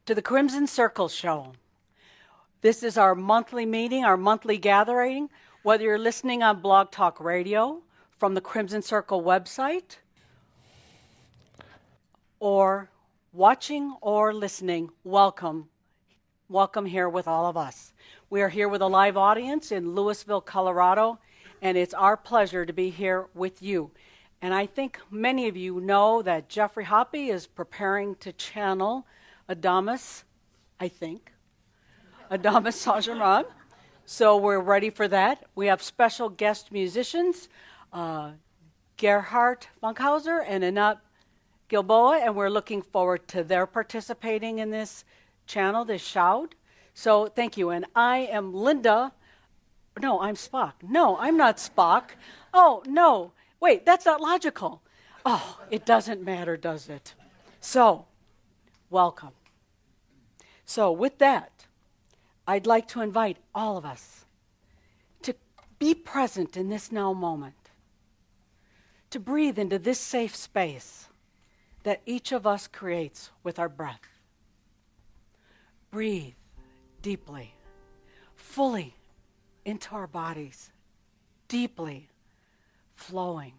to the Crimson Circle Show. This is our monthly meeting, our monthly gathering, whether you're listening on Blog Talk Radio, from the Crimson Circle website, or watching or listening, welcome. Welcome here with all of us. We are here with a live audience in Louisville, Colorado, and it's our pleasure to be here with you. And I think many of you know that Jeffrey Hoppe is preparing to channel Adamus, Adamus Saint-Germain. So we're ready for that. We have special guest musicians, Gerhard Funkhauser and Anat Gilboa, and we're looking forward to their participating in this channel, this Shoud. So thank you. And I am Linda. No, I'm Spock. No, I'm not Spock. Oh, no. Wait, that's not logical. Oh, it doesn't matter, does it? So, welcome. So with that, I'd like to invite all of us to be present in this now moment, to breathe into this safe space that each of us creates with our breath. Breathe deeply, fully into our bodies, deeply flowing.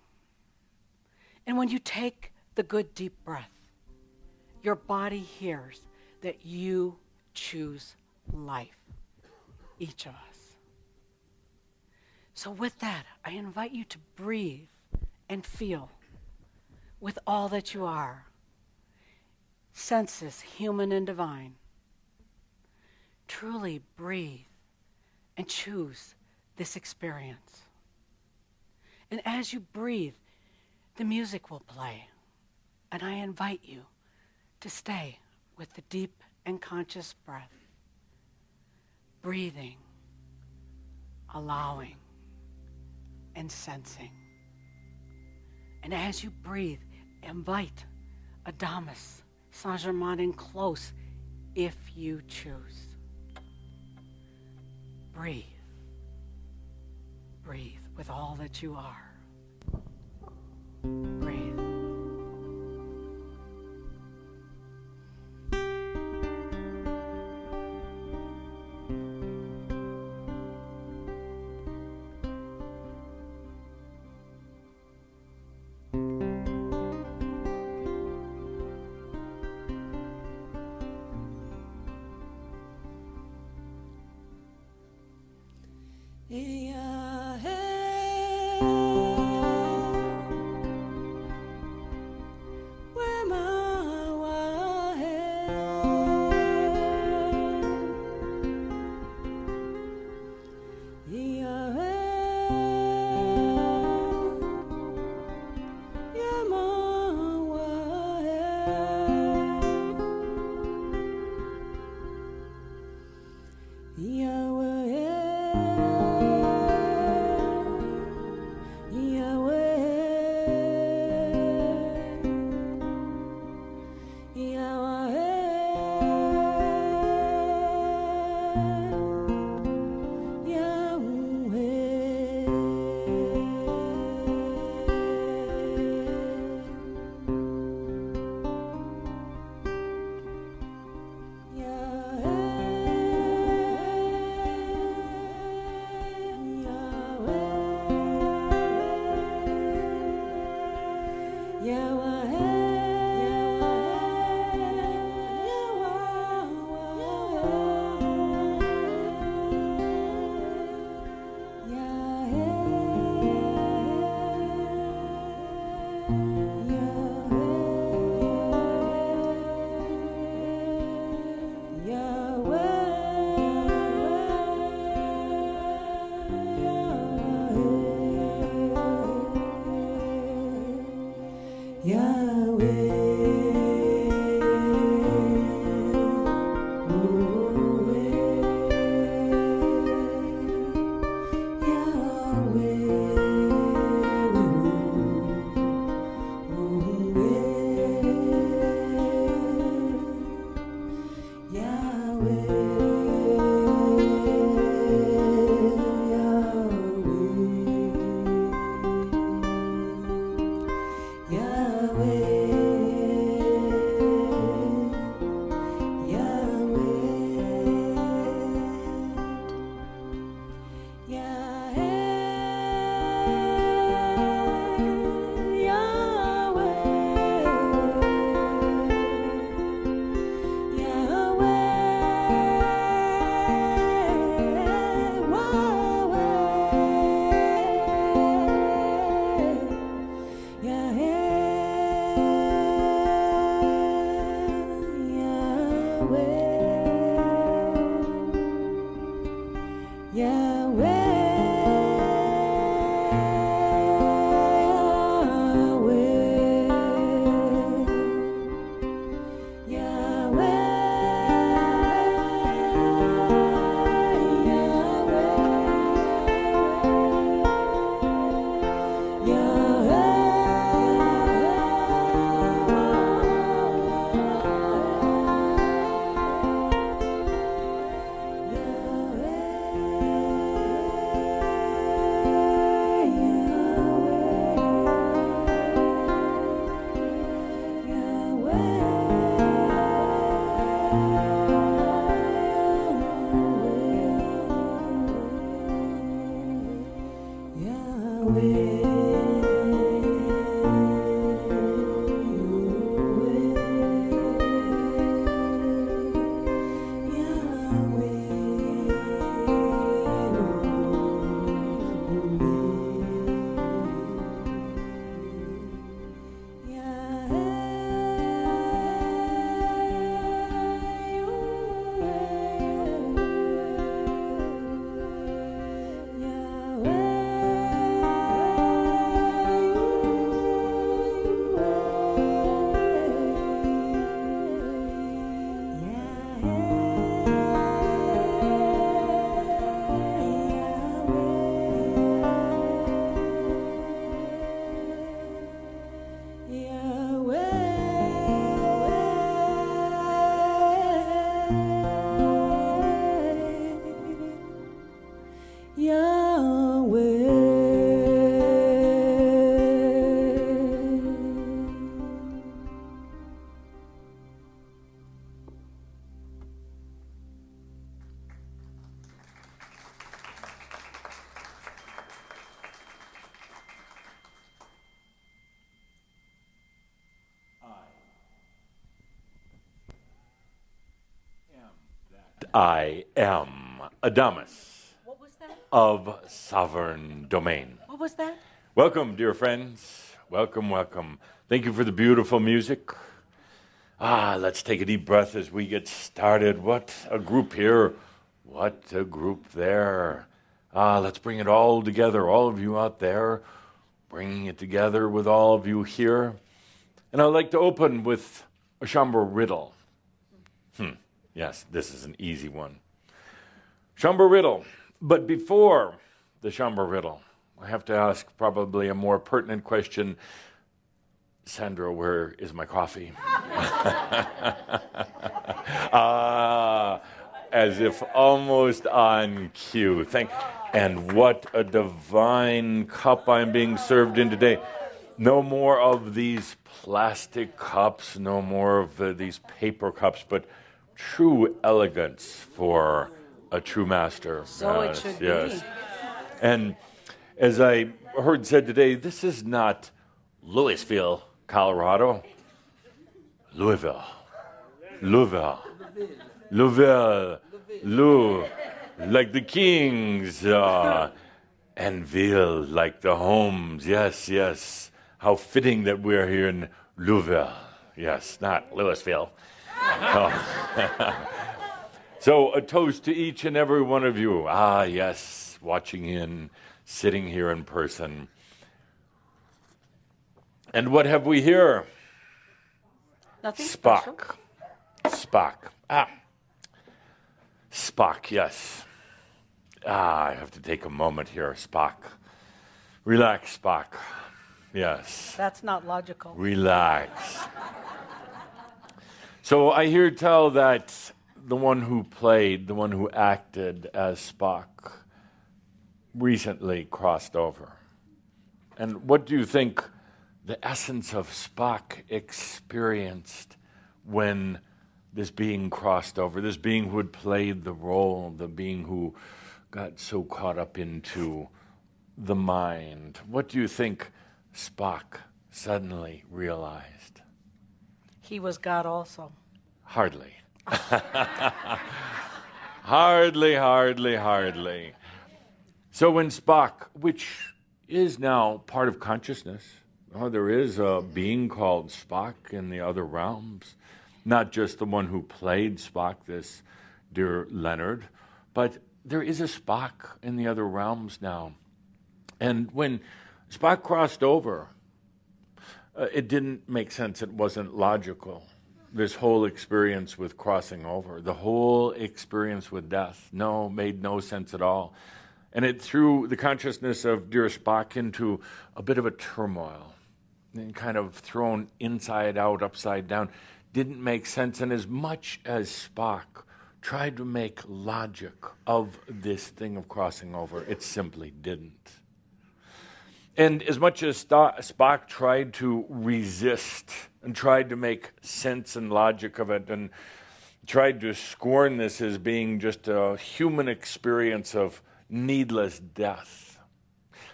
And when you take the good deep breath, your body hears that you choose life, each of us. So with that, I invite you to breathe and feel with all that you are, senses, human and divine. Truly breathe and choose this experience. And as you breathe, the music will play. And I invite you to stay with the deep and conscious breath, breathing, allowing, and sensing. And as you breathe, invite Adamus Saint-Germain in close if you choose. Breathe. Breathe with all that you are. Breathe. Yahweh, I am Adamus What was that? of Sovereign Domain. What was that? Welcome, dear friends. Welcome, welcome. Thank you for the beautiful music. Let's take a deep breath as we get started. What a group here. What a group there. Let's bring it all together, all of you out there, bringing it together with all of you here. And I'd like to open with a Chamber riddle. Yes, this is an easy one. Chamber riddle. But before the Chamber riddle, I have to ask probably a more pertinent question. Sandra, where is my coffee? As if almost on cue. And what a divine cup I'm being served in today. No more of these plastic cups, no more of these paper cups, but true elegance for a true master. So it should be. And as I heard said today, this is not Louisville, Colorado. Louisville. Like the kings, and Ville, like the homes. Yes. How fitting that we're here in Louisville. Yes, not Louisville. So a toast to each and every one of you. Yes, watching in, sitting here in person. And what have we here? Nothing Spock. special. Spock, yes. I have to take a moment here, Spock. Relax, Spock. Yes. That's not logical. Relax. So I hear tell that the one who acted as Spock, recently crossed over. And what do you think the essence of Spock experienced when this being crossed over, this being who had played the role, the being who got so caught up into the mind? What do you think Spock suddenly realized? He was God also. Hardly. Hardly. So when Spock, which is now part of consciousness, there is a being called Spock in the other realms, Not just the one who played Spock, this dear Leonard, but there is a Spock in the other realms now. And when Spock crossed over, it didn't make sense. It wasn't logical. This whole experience with crossing over, the whole experience with death, made no sense at all. And it threw the consciousness of dear Spock into a bit of a turmoil, and kind of thrown inside out, upside down. Didn't make sense. And as much as Spock tried to make logic of this thing of crossing over, it simply didn't. And as much as Spock tried to resist and tried to make sense and logic of it and tried to scorn this as being just a human experience of needless death,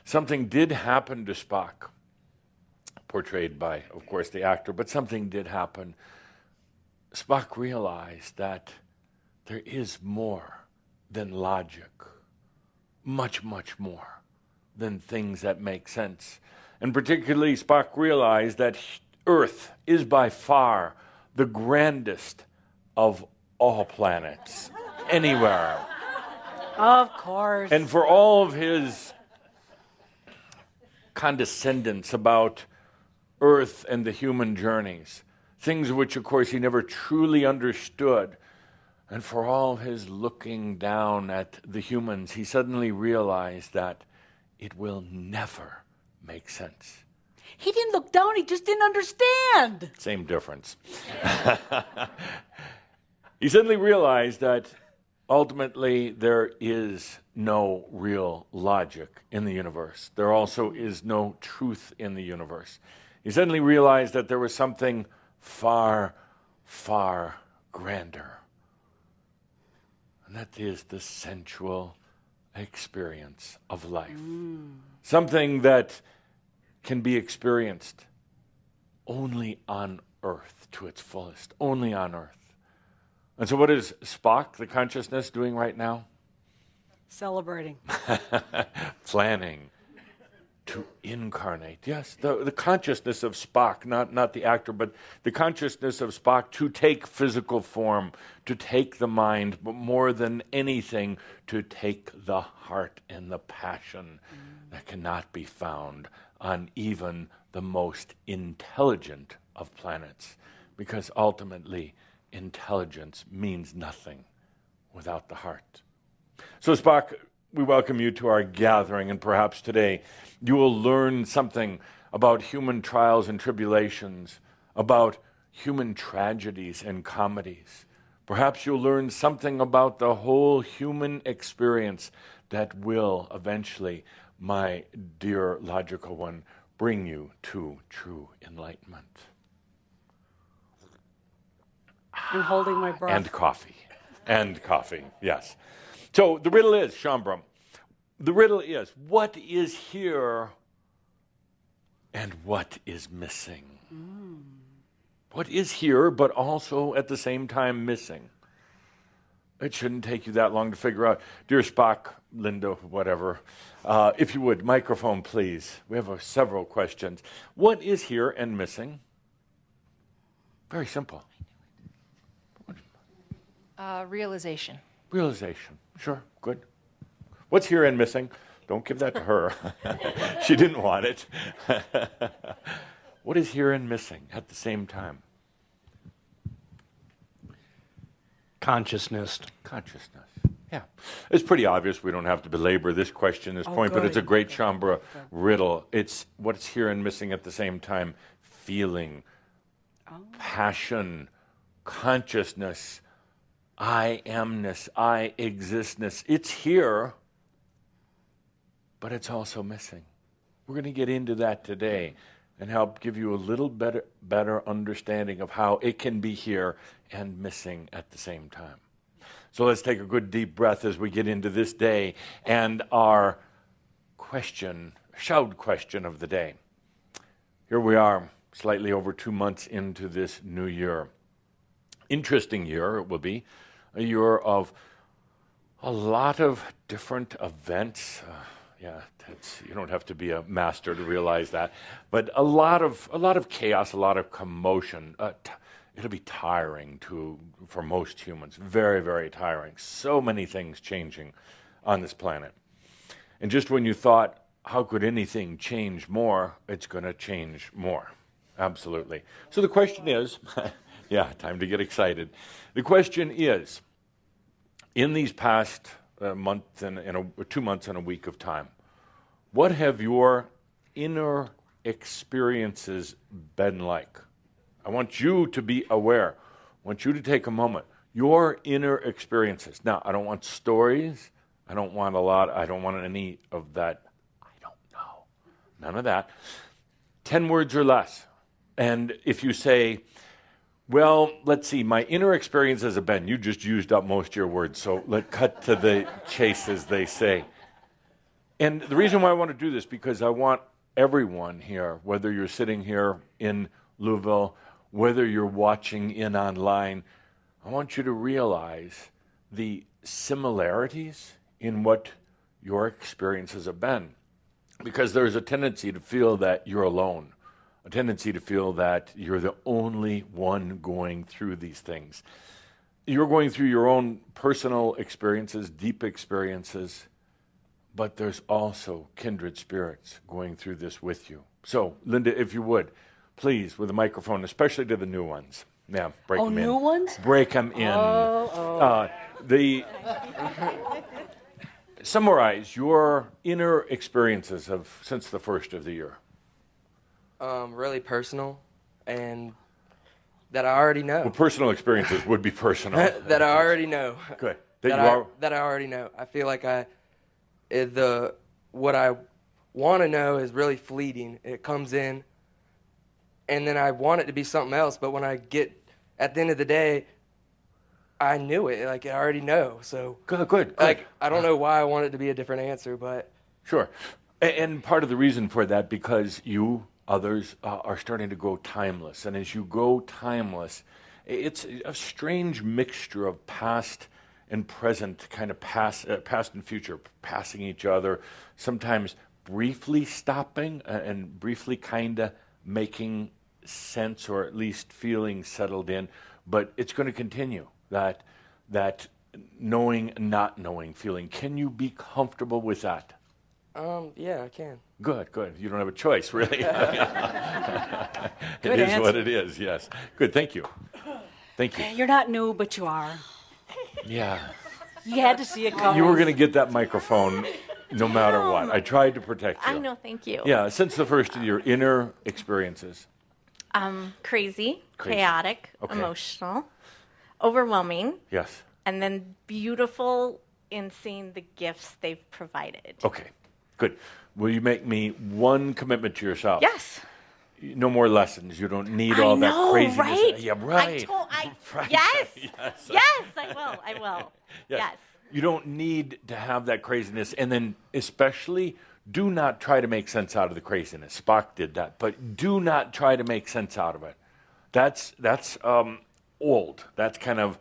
something did happen to Spock, portrayed by, of course, the actor, but something did happen. Spock realized that there is more than logic, much, much more than things that make sense. And particularly, Spock realized that Earth is by far the grandest of all planets, anywhere. Of course. And for all of his condescendence about Earth and the human journeys, things which, of course, he never truly understood, and for all his looking down at the humans, he suddenly realized that it will never make sense. He didn't look down, he just didn't understand. Same difference. He suddenly realized that ultimately there is no real logic in the universe. There also is no truth in the universe. He suddenly realized that there was something far, far grander. And that is the sensual experience of life. Something that can be experienced only on Earth to its fullest, only on Earth. And so what is Spock, the consciousness, doing right now? Celebrating. Planning to incarnate. Yes, the consciousness of Spock, not the actor, but the consciousness of Spock to take physical form, to take the mind, but more than anything, to take the heart and the passion that cannot be found on even the most intelligent of planets. Because ultimately, intelligence means nothing without the heart. So Spock, we welcome you to our gathering, and perhaps today you will learn something about human trials and tribulations, about human tragedies and comedies. Perhaps you'll learn something about the whole human experience that will eventually, my dear logical one, bring you to true enlightenment. I'm holding my breath. And coffee, yes. So the riddle is, Shambram, the riddle is, what is here and what is missing? What is here, but also at the same time missing? It shouldn't take you that long to figure out. Dear Spock, Linda, whatever, if you would, microphone, please. We have several questions. What is here and missing? Very simple. Realization. Realization. Sure, good. What's here and missing? Don't give that to her. She didn't want it. What is here and missing at the same time? Consciousness. Consciousness. Yeah. It's pretty obvious. We don't have to belabor this question, this point, but it's a great Shambra riddle. It's what's here and missing at the same time. Feeling, passion, consciousness, I amness, I existness. It's here, but it's also missing. We're going to get into that today and help give you a little better understanding of how it can be here and missing at the same time. So let's take a good deep breath as we get into this day and our Shoud question of the day. Here we are, slightly over 2 months into this new year. Interesting year it will be, a year of a lot of different events. You don't have to be a master to realize that, but a lot of chaos, a lot of commotion. it'll be tiring for most humans. Very, very tiring. So many things changing on this planet. And just when you thought, how could anything change more? It's going to change more. Absolutely. So the question is, yeah, time to get excited. The question is, in these past month and 2 months and a week of time, what have your inner experiences been like? I want you to be aware. I want you to take a moment. Your inner experiences. Now, I don't want stories. I don't want a lot. I don't want any of that. I don't know. None of that. 10 words or less. And if you say, well, let's see, my inner experiences have been, you just used up most of your words, so let's cut to the chase, as they say. And the reason why I want to do this, because I want everyone here, whether you're sitting here in Louisville, whether you're watching in online, I want you to realize the similarities in what your experiences have been. Because there's a tendency to feel that you're alone, a tendency to feel that you're the only one going through these things. You're going through your own personal experiences, deep experiences, but there's also kindred spirits going through this with you. So, Linda, if you would, please, with a microphone, especially to the new ones. Yeah, break them in. Oh, new ones? Break them in. Summarize your inner experiences since the first of the year. Really personal, and that I already know. Well, personal experiences would be personal. that I already know. Good. That I already know. I feel like what I want to know is really fleeting. It comes in, and then I want it to be something else. But when I get at the end of the day, I knew it. Like, I already know. So good. Like, I don't know why I want it to be a different answer, but sure. And part of the reason for that, because others are starting to go timeless. And as you go timeless, it's a strange mixture of past and present, kind of past and future, passing each other, sometimes briefly stopping and briefly kind of making sense, or at least feeling settled in. But it's going to continue, that knowing, not knowing feeling. Can you be comfortable with that? Yeah, I can. Good. You don't have a choice, really. It Good is answer. what it is, yes. Good, thank you. You're not new, but you are. Yeah. You had to see it coming. You were going to get that microphone no matter what. I tried to protect you. I know, thank you. Yeah, since the first of your inner experiences. Crazy, Crazy. chaotic, Okay. emotional, overwhelming, Yes. and then beautiful in seeing the gifts they've provided. Okay, good. Will you make me one commitment to yourself? Yes. No more lessons. You don't need I all know, that craziness. right? Yeah, right. Right. Yes. Yes. Yes, I will. Yes. You don't need to have that craziness. And then especially, do not try to make sense out of the craziness. Spock did that. But do not try to make sense out of it. That's old. That's kind of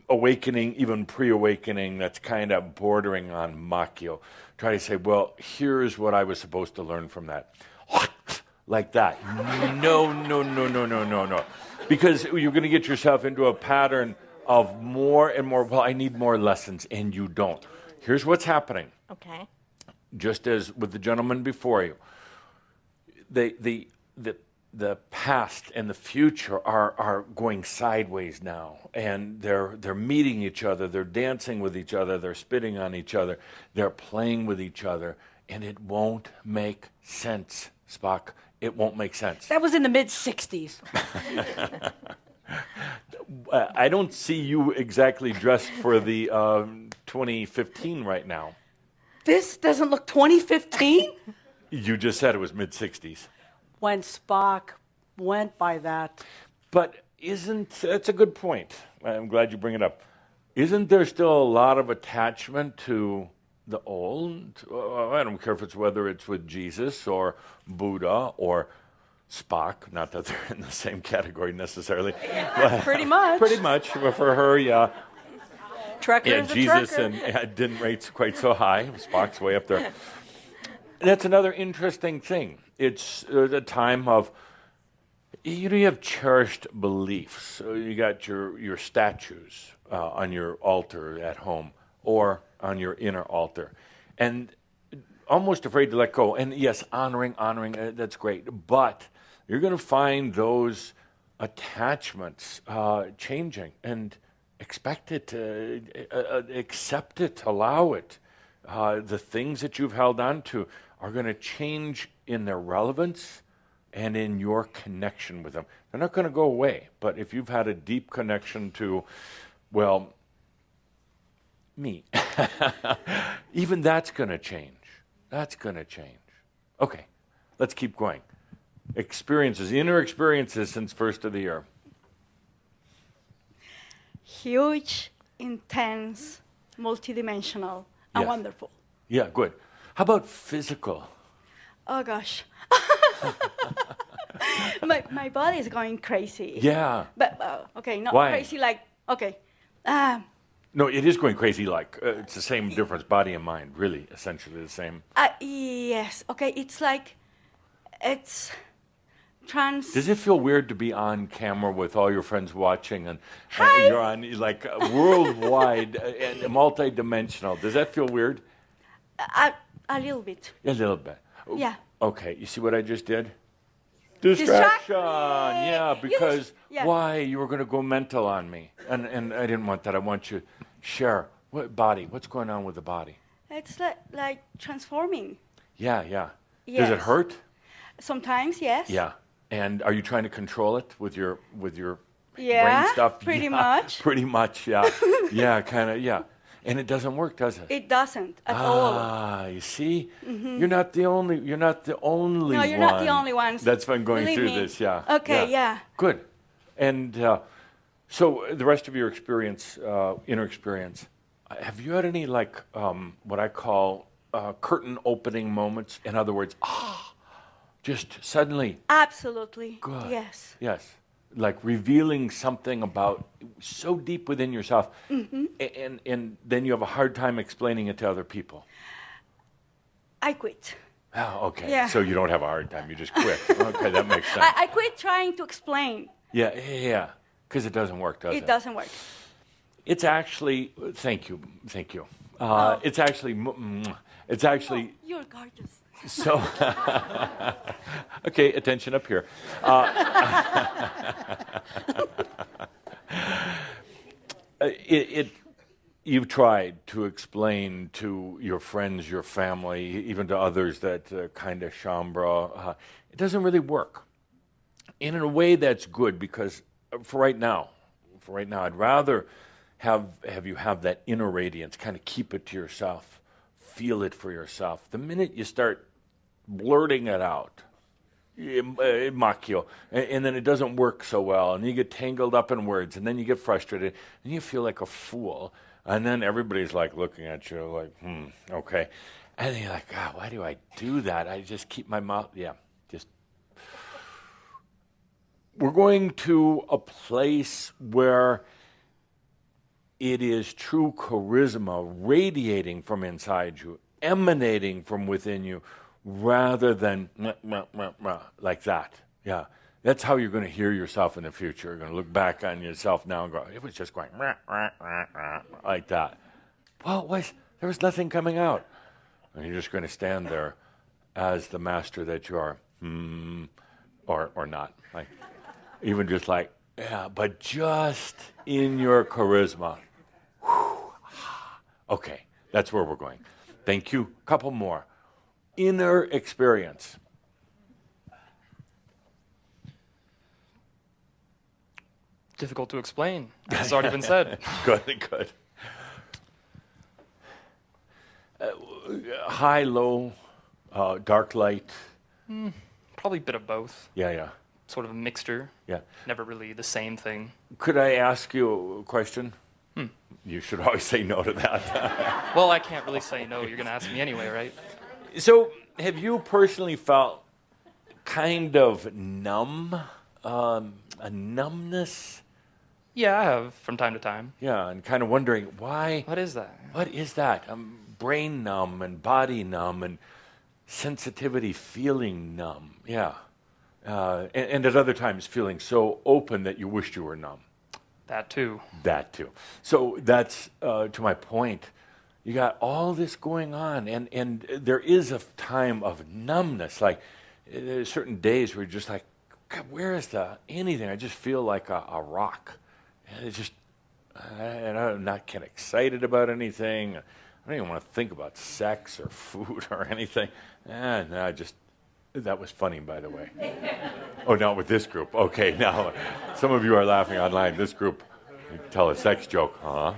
awakening, even pre-awakening. That's kind of bordering on Machio. Try to say, well, here's what I was supposed to learn from that. Like that. No. Because you're going to get yourself into a pattern of more and more, well, I need more lessons, and you don't. Here's what's happening. Okay. Just as with the gentleman before you, the past and the future are going sideways now, and they're meeting each other, they're dancing with each other, they're spitting on each other, they're playing with each other, and it won't make sense, Spock. It won't make sense. That was in the mid-'60s. I don't see you exactly dressed for the 2015 right now. This doesn't look 2015? You just said it was mid-'60s. When Spock went by that. But that's a good point. I'm glad you bring it up. Isn't there still a lot of attachment to the old? I don't care whether it's with Jesus or Buddha or Spock. Not that they're in the same category necessarily. But Pretty much. Pretty much. But for her, yeah. Trekker Yeah, is a Jesus trekker. didn't rate quite so high. Spock's way up there. That's another interesting thing. It's a time of You know, you have cherished beliefs. So you got your statues on your altar at home or on your inner altar. And almost afraid to let go. And yes, honoring, that's great. But you're going to find those attachments changing, and expect it, accept it, allow it. The things that you've held on to are going to change in their relevance and in your connection with them. They're not going to go away, but if you've had a deep connection to, well, me, even that's going to change. That's going to change. Okay, let's keep going. Experiences, inner experiences since first of the year. Huge, intense, multidimensional, and Yes. wonderful. Yeah, good. How about physical? Oh gosh. my body is going crazy. Yeah. But okay, not Why? crazy like okay. No, it is going crazy like. It's the same difference, body and mind, really, essentially the same. Yes. Okay, it's trans. Does it feel weird to be on camera with all your friends watching and Hi. you're on like worldwide and multi-dimensional? Does that feel weird? A little bit. A little bit. Yeah. Okay, you see what I just did? Distraction. Yeah, because yeah. why? You were going to go mental on me. And I didn't want that. I want you to share. What body? What's going on with the body? It's like transforming. Yeah, yeah. Does Yes. it hurt? Sometimes, yes. Yeah. And are you trying to control it with your Yeah, brain stuff? pretty Yeah, much. Pretty much, yeah. Yeah, kind of, yeah. And it doesn't work, does it? It doesn't at all. Ah, you see? You're not the only No, you're not the only ones. that's been going Believe through me. this, yeah. Okay, yeah. Good. And so the rest of your experience, inner experience, have you had any like what I call curtain opening moments? In other words, just suddenly. Absolutely. Good. Yes. Yes. Like revealing something about so deep within yourself, and then you have a hard time explaining it to other people. I quit. Oh, okay. Yeah. So you don't have a hard time. You just quit. Okay, that makes sense. I quit trying to explain. Yeah. Because it doesn't work, does it? It doesn't work. It's actually. Thank you. It's actually. You're gorgeous. So. Okay, attention up here. You've tried to explain to your friends, your family, even to others that kind of chambra, it doesn't really work. And in a way, that's good because for right now, I'd rather have you have that inner radiance, kind of keep it to yourself, feel it for yourself. The minute you start blurting it out, it mock you, and then it doesn't work so well, and you get tangled up in words, and then you get frustrated, and you feel like a fool, and then everybody's like looking at you like, okay, and then you're like, God, why do I do that? I just keep my mouth, we're going to a place where it is true charisma radiating from inside you, emanating from within you, rather than like that. Yeah. That's how you're going to hear yourself in the future. You're going to look back on yourself now and go, it was just going like that. Well, there was nothing coming out. And you're just going to stand there as the master that you are, or not. Like, even just like, yeah, but just in your charisma. Okay, that's where we're going. Thank you. Couple more. Inner experience. Difficult to explain. It's already been said. Good. High, low, dark light. Probably a bit of both. Yeah. Sort of a mixture. Yeah. Never really the same thing. Could I ask you a question? You should always say no to that. Well, I can't really say no. You're going to ask me anyway, right? So, have you personally felt kind of numb? A numbness? Yeah, I have from time to time. Yeah, and kind of wondering why. What is that? What is that? I'm brain numb and body numb and sensitivity feeling numb. Yeah. and at other times feeling so open that you wished you were numb. That too. That too. So that's to my point. You got all this going on, and there is a time of numbness. Like there's certain days where you're just like, God, where is the anything? I just feel like a rock. And it's just, and I'm not getting excited about anything. I don't even want to think about sex or food or anything. And I just, that was funny, by the way. Oh, not with this group. Okay, now some of you are laughing online. This group, you tell a sex joke, huh?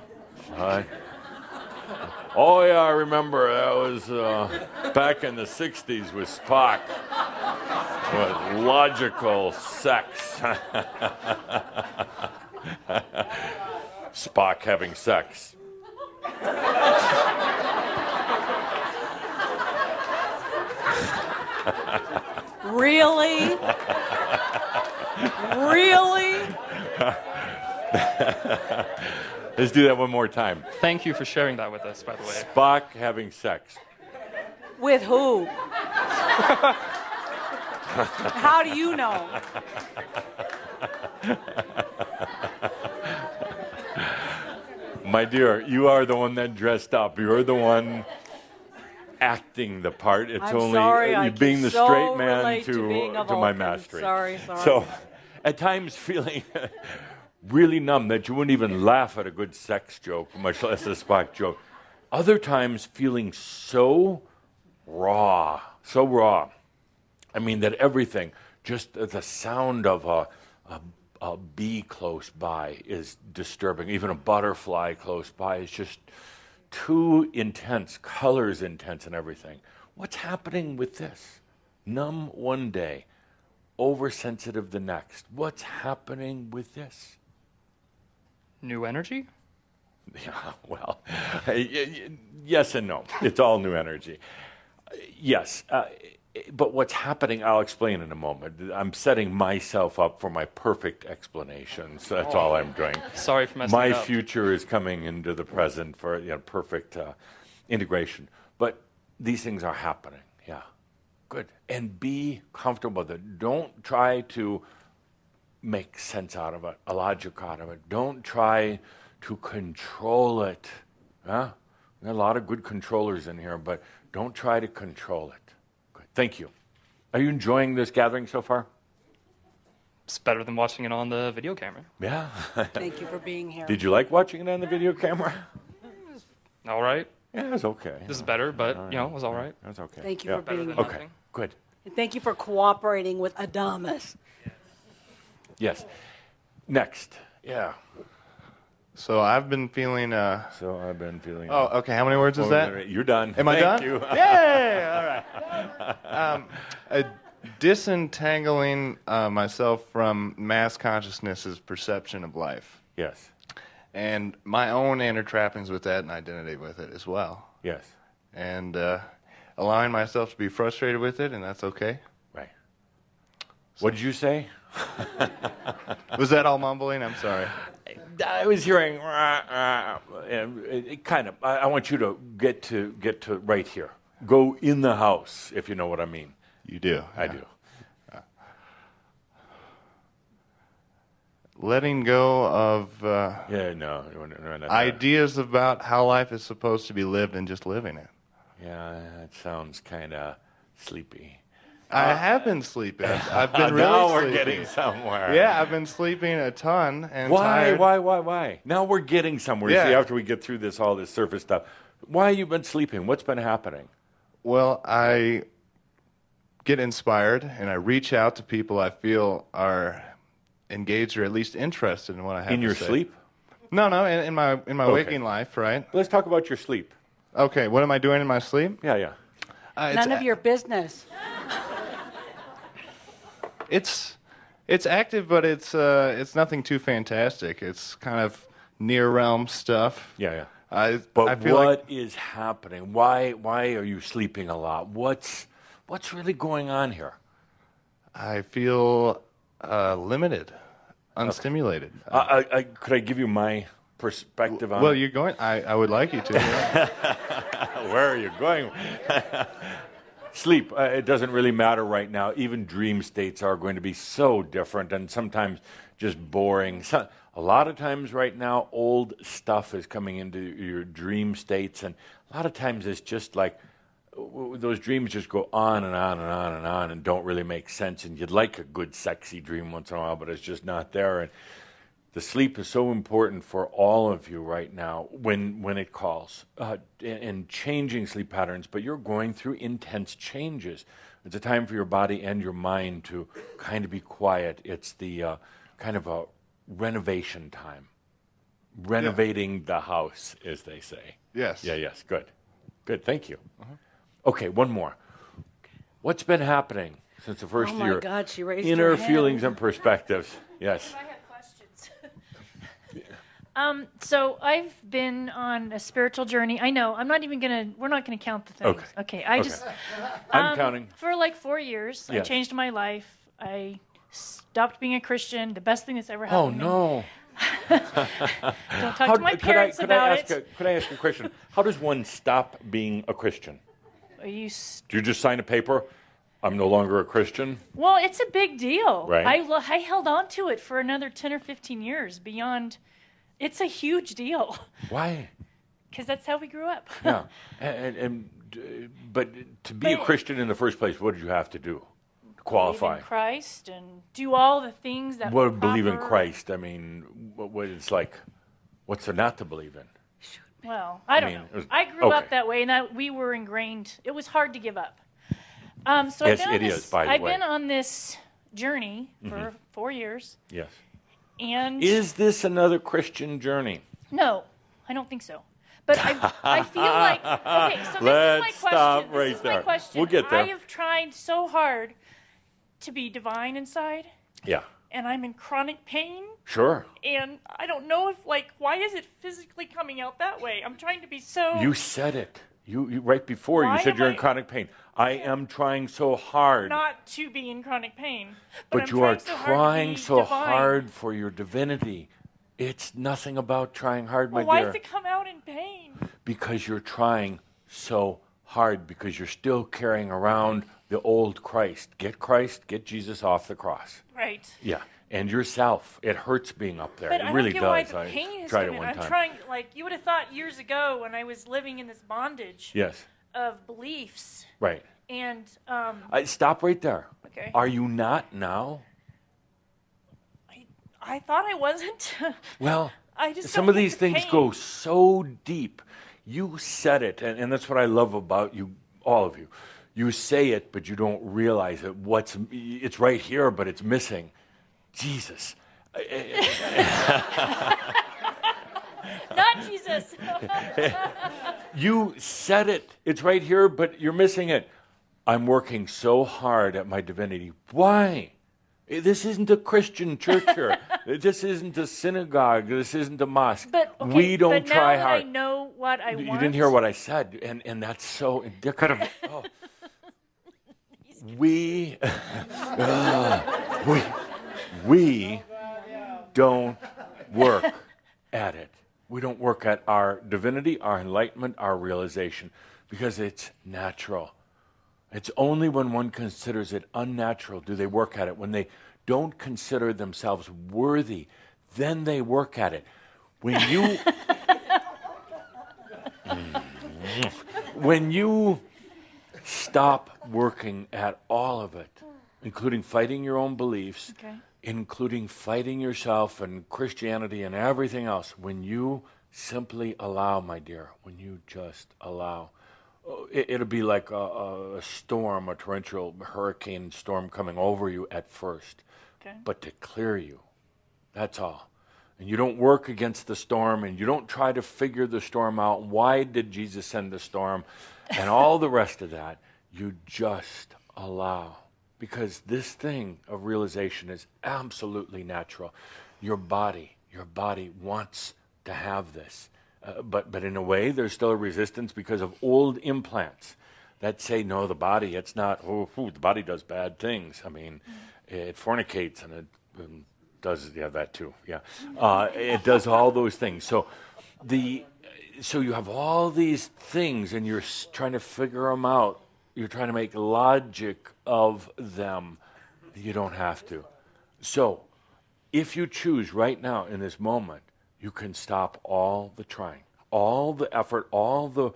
Oh yeah, I remember that was back in the '60s with Spock. With logical sex. Spock having sex. Really? Really? Let's do that one more time. Thank you for sharing that with us, by the way. Spock having sex. With who? How do you know? My dear, you are the one that dressed up. You're the one acting the part. It's I'm only sorry, I you being can the so straight man relate to being a to my Vulcan. mastery. Sorry. So, at times feeling really numb that you wouldn't even laugh at a good sex joke, much less a Spock joke. Other times feeling so raw. I mean, that everything, just the sound of a bee close by is disturbing. Even a butterfly close by is just too intense, colors intense and everything. What's happening with this? Numb one day, oversensitive the next. What's happening with this? New energy? Yeah, well, yes and no. It's all new energy. Yes, but what's happening, I'll explain in a moment. I'm setting myself up for my perfect explanations. That's all I'm doing. Sorry for messing My it up. future is coming into the present for perfect integration. But these things are happening, yeah. Good. And be comfortable with it. Don't try to make sense out of it, a logic out of it. Don't try to control it. Huh? There are a lot of good controllers in here, but don't try to control it. Good. Thank you. Are you enjoying this gathering so far? It's better than watching it on the video camera. Yeah. Thank you for being here. Did you like watching it on the video camera? All right. Yeah, it was okay. This is better, but, it was all right. It was okay. Thank you Yeah. for being than here. Okay, nothing. good. And thank you for cooperating with Adamus. Yes. Next. Yeah. So I've been feeling. So I've been feeling. Oh, okay. How many words is that? You're done. Am I Thank done? you. Yay! All right. Disentangling myself from mass consciousness's perception of life, Yes. and my own inner trappings with that and identity with it as well, Yes. and allowing myself to be frustrated with it, and that's okay. Right. What did you say? Was that all mumbling? I'm sorry. I was hearing, and it kind of. I want you to get to right here. Go in the house, if you know what I mean. You do. I do. Letting go of Yeah, no, not that. ideas about how life is supposed to be lived and just living it. Yeah, that sounds kind of sleepy. I have been sleeping. I've been really now we're sleepy. getting somewhere. Yeah, I've been sleeping a ton and Why? tired. Why? Now we're getting somewhere. Yeah. See, after we get through all this surface stuff, why have you been sleeping? What's been happening? Well, I get inspired and I reach out to people I feel are engaged or at least interested in what I have to say. In your sleep? No, in my Okay. waking life, right? Let's talk about your sleep. Okay, what am I doing in my sleep? Yeah. None of your business. It's active, but it's nothing too fantastic. It's kind of near realm stuff. Yeah. I But feel what like is happening? Why are you sleeping a lot? What's really going on here? I feel limited, unstimulated. Could I give you my perspective on Well, it? you're going. I would like you to. Yeah. Where are you going? sleep, it doesn't really matter right now. Even dream states are going to be so different and sometimes just boring. So, a lot of times right now, old stuff is coming into your dream states, and a lot of times it's just like those dreams just go on and on and on and on and don't really make sense. And you'd like a good, sexy dream once in a while, but it's just not there. And the sleep is so important for all of you right now when it calls and changing sleep patterns. But you're going through intense changes. It's a time for your body and your mind to kind of be quiet. It's the kind of a renovation time. Renovating the house, as they say. Yes. Yeah, yes, good. Good, thank you. Okay, one more. What's been happening since the first Oh my year? God, she raised Inner her hand. feelings and perspectives. Yes. I have questions. So I've been on a spiritual journey. I know, we're not gonna count the things. Okay, I'm counting. For like 4 years, I Yes. changed my life. I stopped being a Christian, the best thing that's ever Oh, happened to me. no. Don't talk to my parents about it. Could I ask a question? How does one stop being a Christian? Are you Do you just sign a paper? I'm no longer a Christian? Well, it's a big deal. Right. I held on to it for another 10 or 15 years beyond. It's a huge deal Why? because that's how we grew up. Yeah. But to be a But- Christian in the first place, what did you have to do? Qualify. Believe in Christ and do all the things that Well, were believe in proper. Christ. I mean, what it's like, what's there not to believe in? Well, I don't mean, know. it was- I grew okay. up that way, and we were ingrained. It was hard to give up. So Yes, I've been on it this, is, by the I've way. been on this journey for 4 years, Yes. and Is this another Christian journey? no, I don't think so. But I feel like okay. So this is my Let's question. stop This right is my there. question. We'll get there. I have tried so hard to be divine inside, Yeah. and I'm in chronic pain. Sure. And I don't know if, why is it physically coming out that way? I'm trying to be so... You said it. You right before Why you said am you're in I- chronic pain. I am trying so hard. not to be in chronic pain. But I'm you are trying trying so hard to be so divine. hard for your divinity. It's nothing about trying hard, my Well, why dear. does it come out in pain? Because you're trying so hard, because you're still carrying around the old Christ. Get Jesus off the cross. Right. Yeah. And yourself. It hurts being up there. But it I really don't get why does. the I pain is tried it coming. one I'm time. trying, you would have thought years ago when I was living in this bondage Yes. of beliefs. Right. And, Stop right there. okay. Are you not now? I thought I wasn't. Well, I just some don't of get these the things pain. go so deep. You said it, and that's what I love about you, all of you. You say it, but you don't realize it. It's right here, but it's missing. Jesus. Not Jesus. You said it. It's right here, but you're missing it. I'm working so hard at my divinity. Why? This isn't a Christian church here. This isn't a synagogue. This isn't a mosque. But okay, we don't but try now that hard. I know what I You want. didn't hear what I said, and that's so indicative. Oh. We don't work at it. We don't work at our divinity, our enlightenment, our realization, because it's natural. It's only when one considers it unnatural do they work at it. When they don't consider themselves worthy, then they work at it. When you stop working at all of it, including fighting your own beliefs, Okay. including fighting yourself and Christianity and everything else, when you simply allow, my dear, when you just allow, it'll be like a storm, a torrential hurricane storm coming over you at first, Okay. but to clear you, that's all. And you don't work against the storm, and you don't try to figure the storm out. Why did Jesus send the storm? And all the rest of that, you just allow. Because this thing of realization is absolutely natural. Your body wants to have this. But in a way, there's still a resistance because of old implants that say, no, the body, it's not, the body does bad things. I mean, it fornicates and it does, yeah, that too, yeah. It does all those things. So you have all these things and you're trying to figure them out. You're trying to make logic of them. You don't have to. So, if you choose right now in this moment, you can stop all the trying, all the effort, all the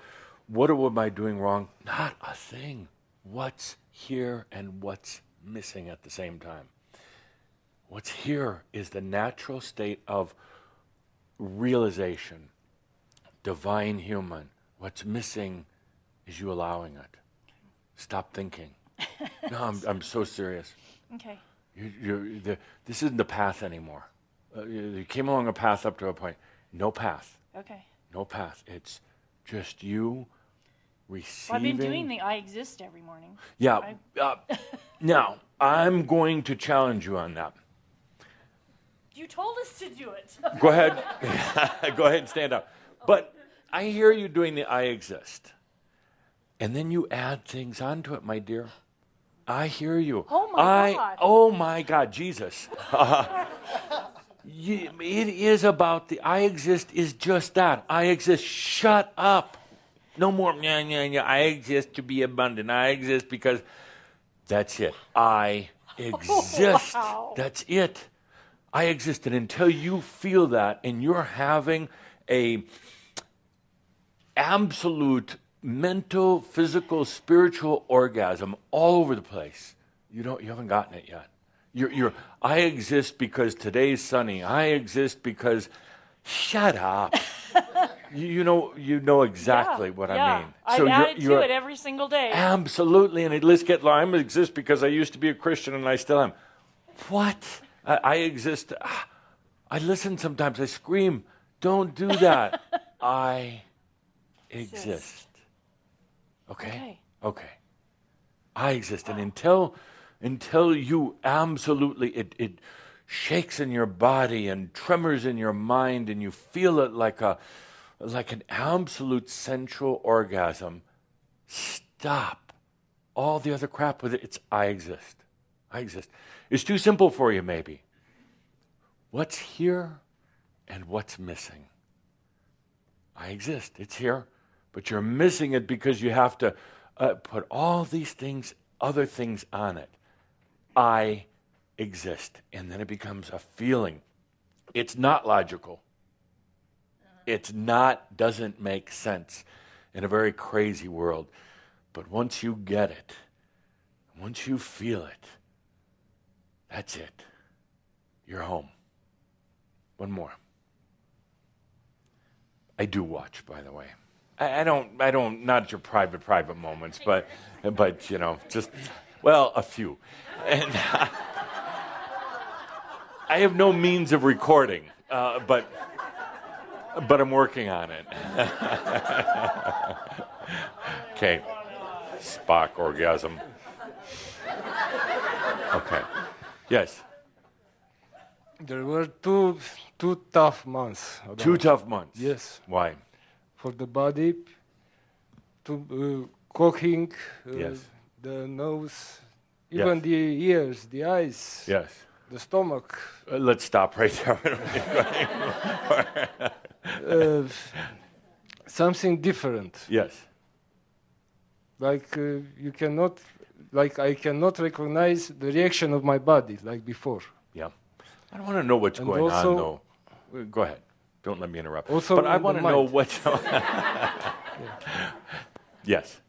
what am I doing wrong? Not a thing. What's here and what's missing at the same time. What's here is the natural state of realization, divine human. What's missing is you allowing it. Stop thinking. No, I'm so serious. Okay. This isn't the path anymore. You came along a path up to a point. No path. Okay. No path. It's just you receiving. Well, I've been doing the I exist every morning. Yeah. Now, I'm going to challenge you on that. You told us to do it. Go ahead. Go ahead and stand up. But I hear you doing the I exist. And then you add things onto it, my dear. I hear you. Oh, my God. Oh, my God, Jesus. It is about the I exist is just that. I exist. Shut up. No more, I exist to be abundant. I exist because that's it. I exist. Wow. That's it. I exist. And until you feel that and you're having a absolute mental, physical, spiritual orgasm all over the place, you haven't gotten it yet. You're I exist because today's sunny. I exist because shut up. you know exactly what I mean. I add it to it every single day. Absolutely, and let's get I exist because I used to be a Christian and I still am. What? I exist. I listen sometimes. I scream. Don't do that. I exist. Okay? Okay. I exist. And until you absolutely, it shakes in your body and tremors in your mind and you feel it like an absolute sensual orgasm, stop all the other crap with it. It's I exist. I exist. It's too simple for you, maybe. What's here and what's missing? I exist. It's here. But you're missing it because you have to put all these things, other things on it. I exist. And then it becomes a feeling. It's not logical. Doesn't make sense in a very crazy world. But once you get it, once you feel it, that's it. You're home. One more. I do watch, by the way. I don't, not your private moments, but just, a few. And I have no means of recording, but I'm working on it. Okay. Spock orgasm. Okay. Yes. There were two tough months. 2 tough months? Yes. Why? For the body, coughing, yes. The nose, even the ears, the eyes, yes. The stomach. Let's stop right there. Something different. Yes. Like I cannot recognize the reaction of my body like before. Yeah. I don't want to know what's going on, though. Go ahead. Don't let me interrupt. Also, but I want to know what's... Yes.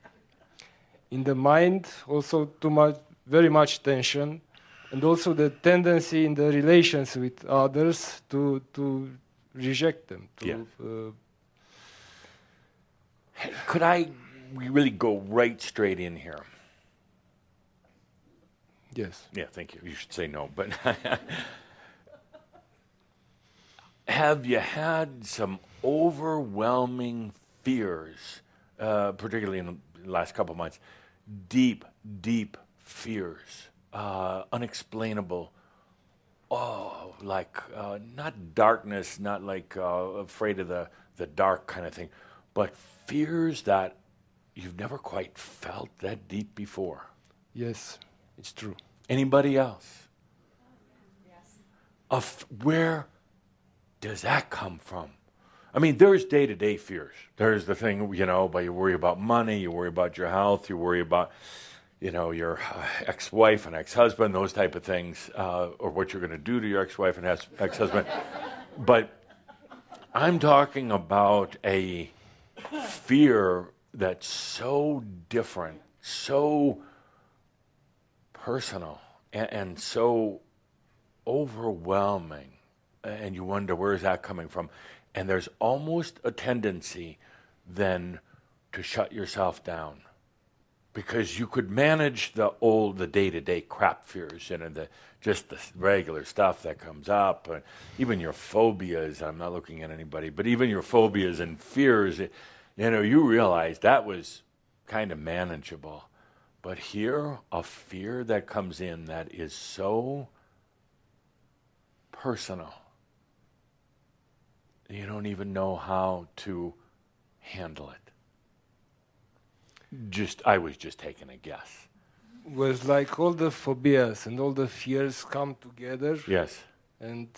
In the mind, also very much tension, and also the tendency in the relations with others to reject them. Could we really go right straight in here? Yes. Yeah, thank you. You should say no, but... Have you had some overwhelming fears, particularly in the last couple of months? Deep, deep fears, unexplainable. Oh, like not darkness, not like afraid of the dark kind of thing, but fears that you've never quite felt that deep before. Yes, it's true. Anybody else? Yes. Where does that come from? I mean, there's day-to-day fears. There's the thing, but you worry about money, you worry about your health, you worry about, your ex-wife and ex-husband, those type of things, or what you're going to do to your ex-wife and ex-husband. But I'm talking about a fear that's so different, so personal, and so overwhelming. And you wonder, where is that coming from? And there's almost a tendency then to shut yourself down, because you could manage the day-to-day crap fears, just the regular stuff that comes up, even your phobias. I'm not looking at anybody, but even your phobias and fears, you realize that was kind of manageable. But here, a fear that comes in that is so personal, you don't even know how to handle it. I was just taking a guess. Was like all the phobias and all the fears come together. Yes. And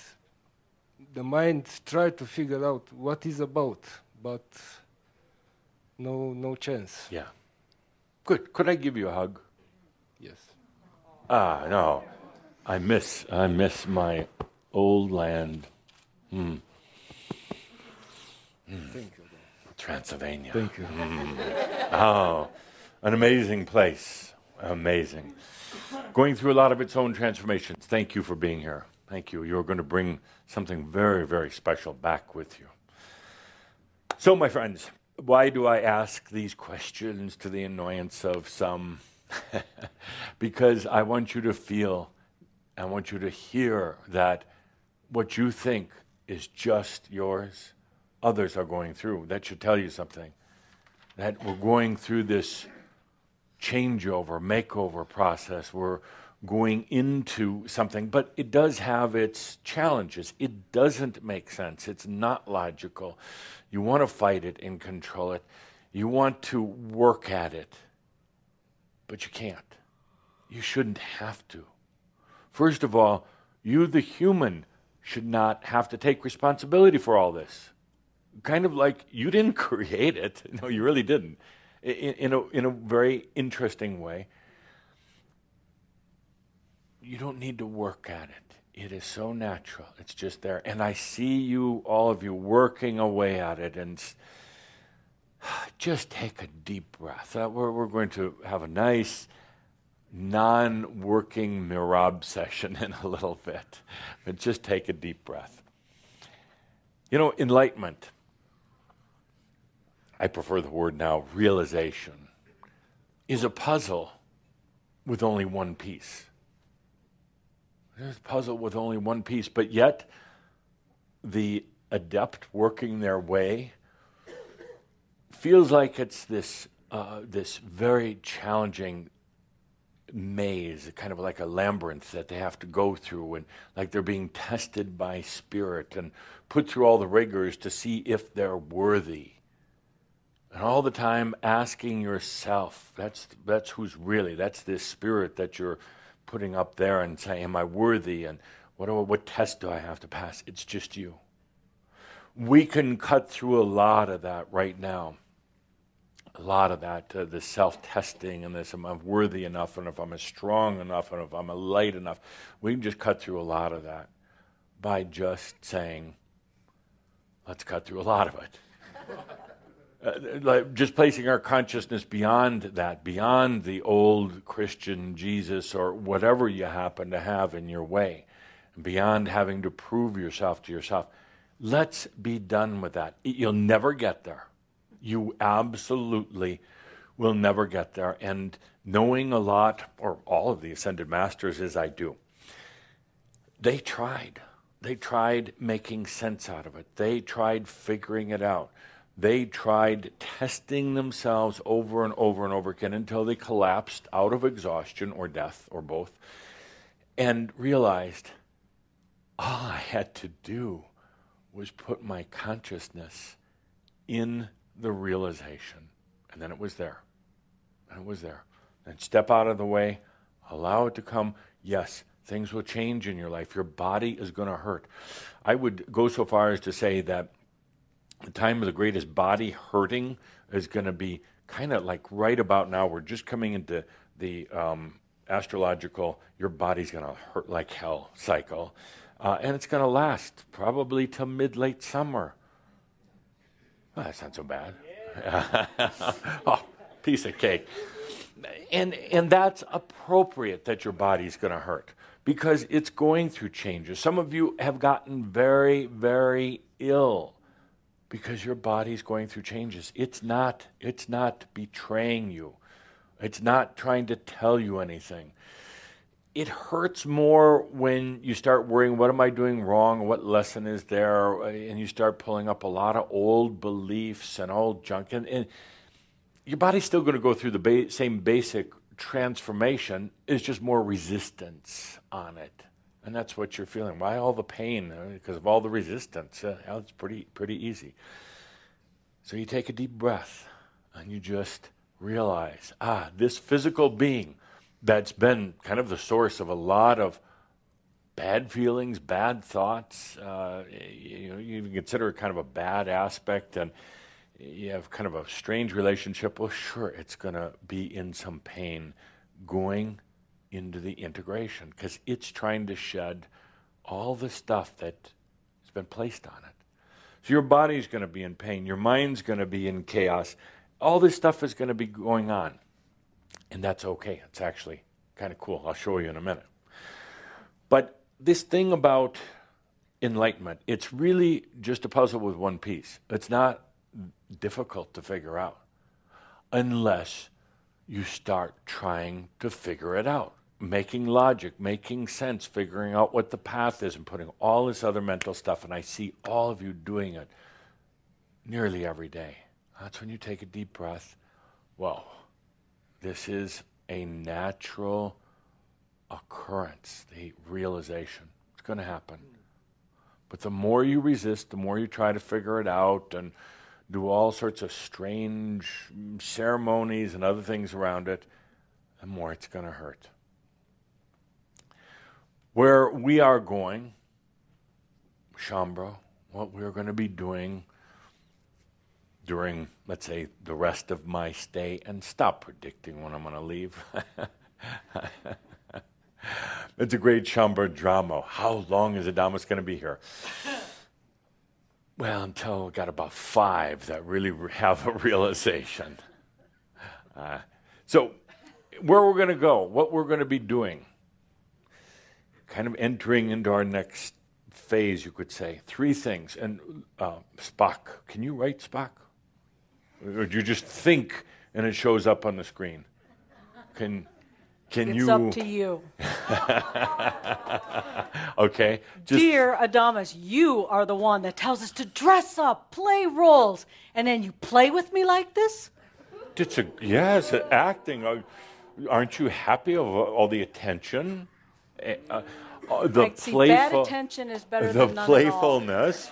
the mind tried to figure out what is about, but no chance. Yeah. Good. Could I give you a hug? Yes. No. I miss my old land. Thank you. Transylvania. Thank you. Oh, an amazing place. Amazing. Going through a lot of its own transformations. Thank you for being here. Thank you. You're going to bring something very, very special back with you. So, my friends, why do I ask these questions to the annoyance of some? Because I want you to feel, I want you to hear that what you think is just yours, others are going through. That should tell you something. That we're going through this changeover, makeover process. We're going into something, but it does have its challenges. It doesn't make sense. It's not logical. You want to fight it and control it. You want to work at it, but you can't. You shouldn't have to. First of all, you, the human, should not have to take responsibility for all this. Kind of like you didn't create it. No, you really didn't. In a very interesting way. You don't need to work at it. It is so natural. It's just there. And I see you, all of you, working away at it. And just take a deep breath. We're going to have a nice non-working mirab session in a little bit. But just take a deep breath. Enlightenment. I prefer the word now, realization, is a puzzle with only one piece. There's a puzzle with only one piece, but yet the adept working their way feels like it's this very challenging maze, kind of like a labyrinth that they have to go through, and like they're being tested by spirit and put through all the rigors to see if they're worthy. And all the time asking yourself, that's who's really, that's this spirit that you're putting up there and saying, am I worthy? And what test do I have to pass? It's just you. We can cut through a lot of that right now. A lot of that, the self-testing and this, am I worthy enough, and if I'm strong enough, and if I'm light enough. We can just cut through a lot of that by just saying, let's cut through a lot of it. Like just placing our consciousness beyond that, beyond the old Christian Jesus or whatever you happen to have in your way, beyond having to prove yourself to yourself. Let's be done with that. You'll never get there. You absolutely will never get there. And knowing a lot, or all of the Ascended Masters as I do, they tried. They tried making sense out of it. They tried figuring it out. They tried testing themselves over and over and over again until they collapsed out of exhaustion or death or both, and realized all I had to do was put my consciousness in the realization, and then it was there. And it was there. And step out of the way, allow it to come. Yes, things will change in your life. Your body is going to hurt. I would go so far as to say that the time of the greatest body hurting is going to be kind of like right about now. We're just coming into the astrological, your body's going to hurt like hell cycle. And it's going to last probably till mid-late summer. Well, that's not so bad. Oh, piece of cake. And that's appropriate that your body's going to hurt because it's going through changes. Some of you have gotten very, very ill because your body's going through changes. It's not betraying you. It's not trying to tell you anything. It hurts more when you start worrying, what am I doing wrong? What lesson is there? And you start pulling up a lot of old beliefs and old junk. And your body's still going to go through the same basic transformation. It's just more resistance on it. And that's what you're feeling. Why all the pain? Because of all the resistance. It's pretty easy. So you take a deep breath and you just realize, this physical being that's been kind of the source of a lot of bad feelings, bad thoughts. You even consider it kind of a bad aspect, and you have kind of a strange relationship. Well, sure, it's going to be in some pain going into the integration because it's trying to shed all the stuff that has been placed on it. So your body's going to be in pain. Your mind's going to be in chaos. All this stuff is going to be going on. And that's okay. It's actually kind of cool. I'll show you in a minute. But this thing about enlightenment, it's really just a puzzle with one piece. It's not difficult to figure out unless you start trying to figure it out. Making logic, making sense, figuring out what the path is and putting all this other mental stuff. And I see all of you doing it nearly every day. That's when you take a deep breath. Whoa. This is a natural occurrence, the realization. It's going to happen. But the more you resist, the more you try to figure it out and do all sorts of strange ceremonies and other things around it, the more it's going to hurt. Where we are going, Shambhala, what we're going to be doing during, let's say, the rest of my stay, and stop predicting when I'm going to leave. It's a great Shambhala drama. How long is Adamus going to be here? Well, until we got about 5 that really have a realization. So where we're going to go, what we're going to be doing, kind of entering into our next phase, you could say. 3 things. And Spock, can you write Spock? Or do you just think and it shows up on the screen? Can it's you? Up to you. Okay. Dear Adamus, you are the one that tells us to dress up, play roles, and then you play with me like this? Yes, acting. Aren't you happy of all the attention? The bad attention is better than none playfulness.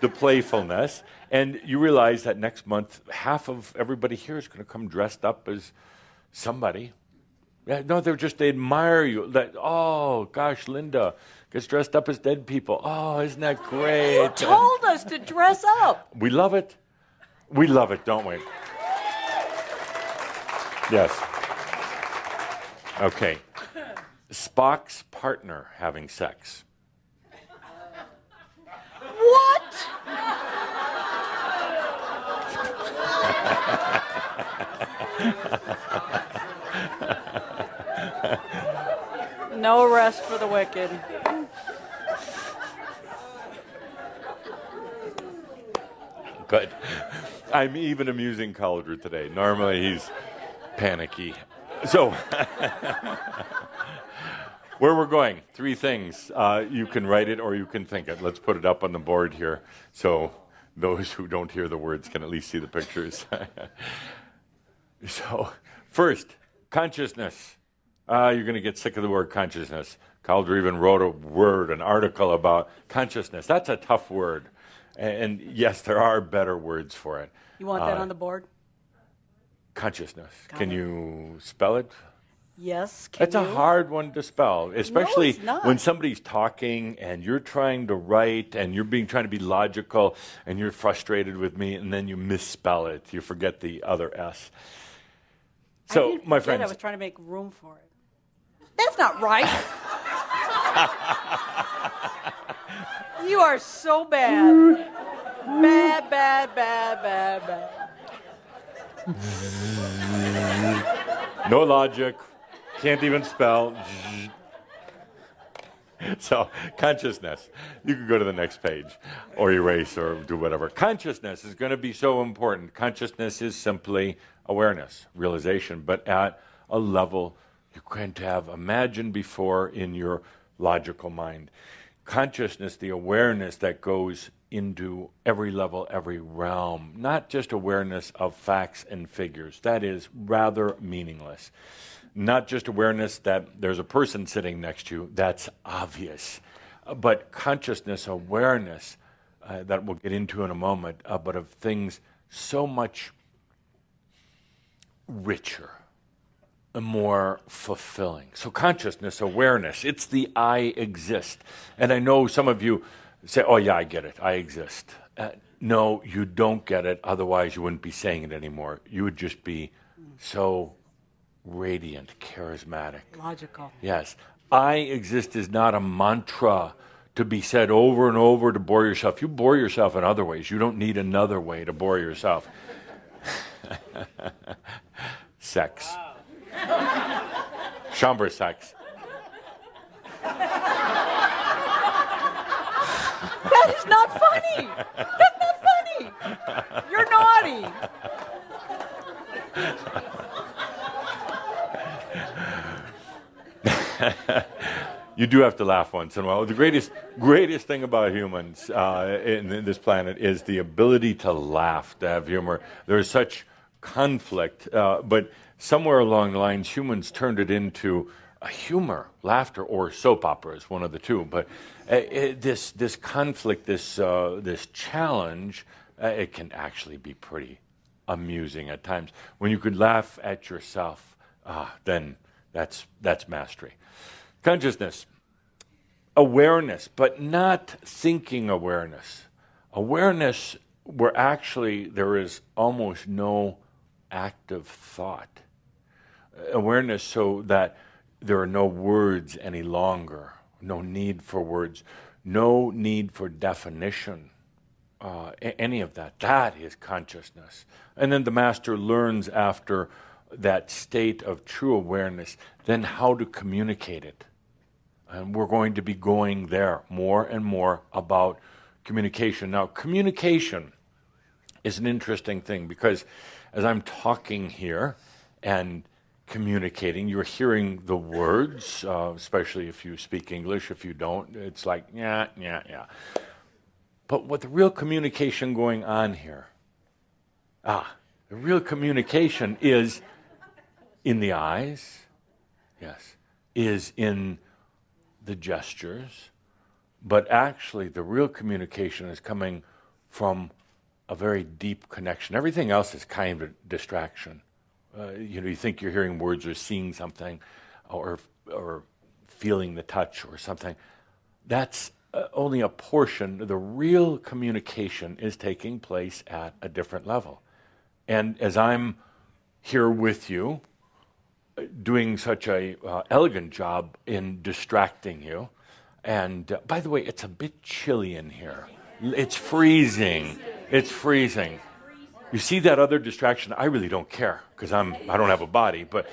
The playfulness. And you realize that next month, half of everybody here is going to come dressed up as somebody. No, they admire you. Oh, gosh, Linda gets dressed up as dead people. Oh, isn't that great? You told us to dress up. We love it. We love it, don't we? Yes. Okay. Spock's partner having sex. What? No rest for the wicked. Good. I'm even amusing Calder today. Normally he's panicky. So, where we're going, 3 things. You can write it or you can think it. Let's put it up on the board here so those who don't hear the words can at least see the pictures. So, first, consciousness. You're going to get sick of the word consciousness. Calder even wrote an article about consciousness. That's a tough word. And yes, there are better words for it. You want that on the board? Consciousness. Can you spell it? Yes, can That's a you? hard one to spell, especially it's not. when somebody's talking and you're trying to write and you're trying to be logical and you're frustrated with me and then you misspell it. You forget the other S. I So, didn't my forget, friends, I was trying to make room for it. That's not right. You are so bad. Bad, bad, bad, bad, bad. no logic, can't even spell. So, consciousness. You can go to the next page or erase or do whatever. Consciousness is going to be so important. Consciousness is simply awareness, realization, but at a level you can't have imagined before in your logical mind. Consciousness, the awareness that goes into every level, every realm, not just awareness of facts and figures. That is rather meaningless. Not just awareness that there's a person sitting next to you, that's obvious. But consciousness, awareness, that we'll get into in a moment, but of things so much richer and more fulfilling. So consciousness, awareness, it's the I exist. And I know some of you say, oh yeah, I get it, I exist. No, you don't get it, otherwise you wouldn't be saying it anymore. You would just be so radiant, charismatic. Logical. Yes. I exist is not a mantra to be said over and over to bore yourself. You bore yourself in other ways. You don't need another way to bore yourself. Sex. Chambre sex. That is not funny. That's not funny. You're naughty. You do have to laugh once in a while. The greatest thing about humans in this planet is the ability to laugh, to have humor. There's such conflict, but somewhere along the lines, humans turned it into a humor, laughter, or soap operas, one of the two. But this conflict, this challenge, it can actually be pretty amusing at times. When you could laugh at yourself, then that's mastery. Consciousness, awareness, but not thinking awareness. Awareness where actually there is almost no active thought. Awareness so that there are no words any longer, no need for words, no need for definition, any of that. That is consciousness. And then the master learns after that state of true awareness, then how to communicate it. And we're going to be going there more and more about communication. Now, communication is an interesting thing because as I'm talking here and communicating, you're hearing the words, especially if you speak English. If you don't, it's like, yeah. But what the real communication going on here, the real communication is in the eyes, yes, is in the gestures, but actually the real communication is coming from a very deep connection. Everything else is kind of a distraction. You think you're hearing words or seeing something or feeling the touch or something. That's only a portion. The real communication is taking place at a different level. And as I'm here with you, doing such a elegant job in distracting you. And by the way, it's a bit chilly in here. It's freezing. It's freezing. You see that other distraction? I really don't care because I don't have a body. But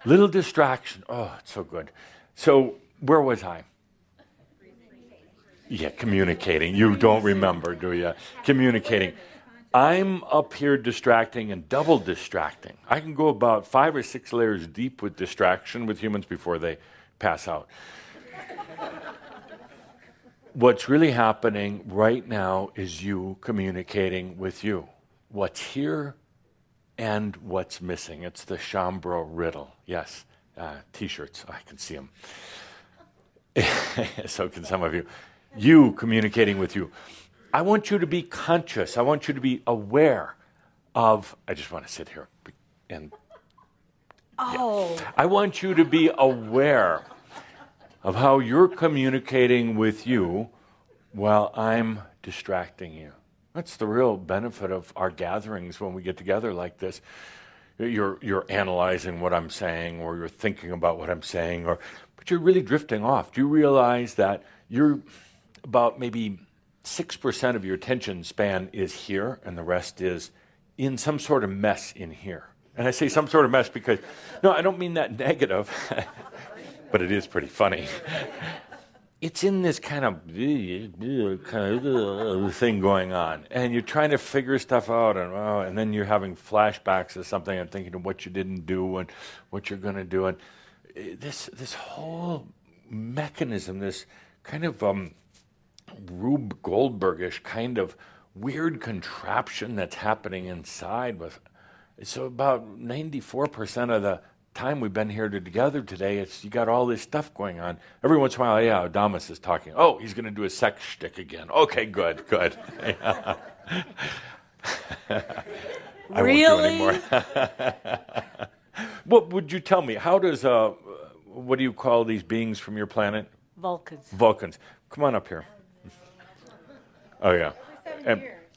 little distraction. Oh, it's so good. So where was I? Yeah, communicating. You don't remember, do you? Communicating. I'm up here distracting and double distracting. I can go about 5 or 6 layers deep with distraction with humans before they pass out. What's really happening right now is you communicating with you. What's here and what's missing. It's the Chambro riddle. Yes, T-shirts. I can see them. So can some of you. You communicating with you. I want you to be conscious. I want you to be aware of, I just want to sit here and Oh. I want you to be aware of how you're communicating with you while I'm distracting you. That's the real benefit of our gatherings when we get together like this. You're analyzing what I'm saying, or you're thinking about what I'm saying, but you're really drifting off. Do you realize that you're about maybe 6% of your attention span is here, and the rest is in some sort of mess in here? And I say some sort of mess because, no, I don't mean that negative, but it is pretty funny. It's in this kind of thing going on, and you're trying to figure stuff out, and then you're having flashbacks of something and thinking of what you didn't do and what you're going to do, and this whole mechanism, this kind of Rube Goldbergish kind of weird contraption that's happening inside. So about 94% of the time we've been here together today, you got all this stuff going on. Every once in a while, yeah, Adamus is talking. Oh, he's going to do a sex shtick again. Okay, good. I Really? won't do anymore. What would you tell me? How does, what do you call these beings from your planet? Vulcans. Vulcans. Come on up here. Oh, yeah.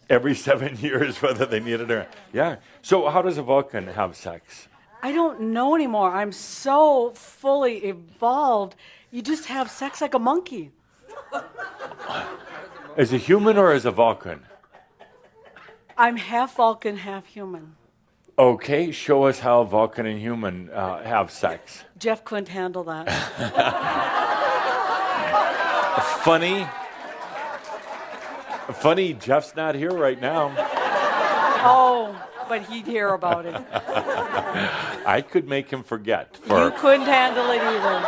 Every 7 years, whether they need it or not. Yeah. So how does a Vulcan have sex? I don't know anymore. I'm so fully evolved. You just have sex like a monkey. As a human or as a Vulcan? I'm half Vulcan, half human. Okay, show us how Vulcan and human have sex. Jeff couldn't handle that. Funny, Jeff's not here right now. Oh, but he'd hear about it. I could make him forget You for couldn't handle it either.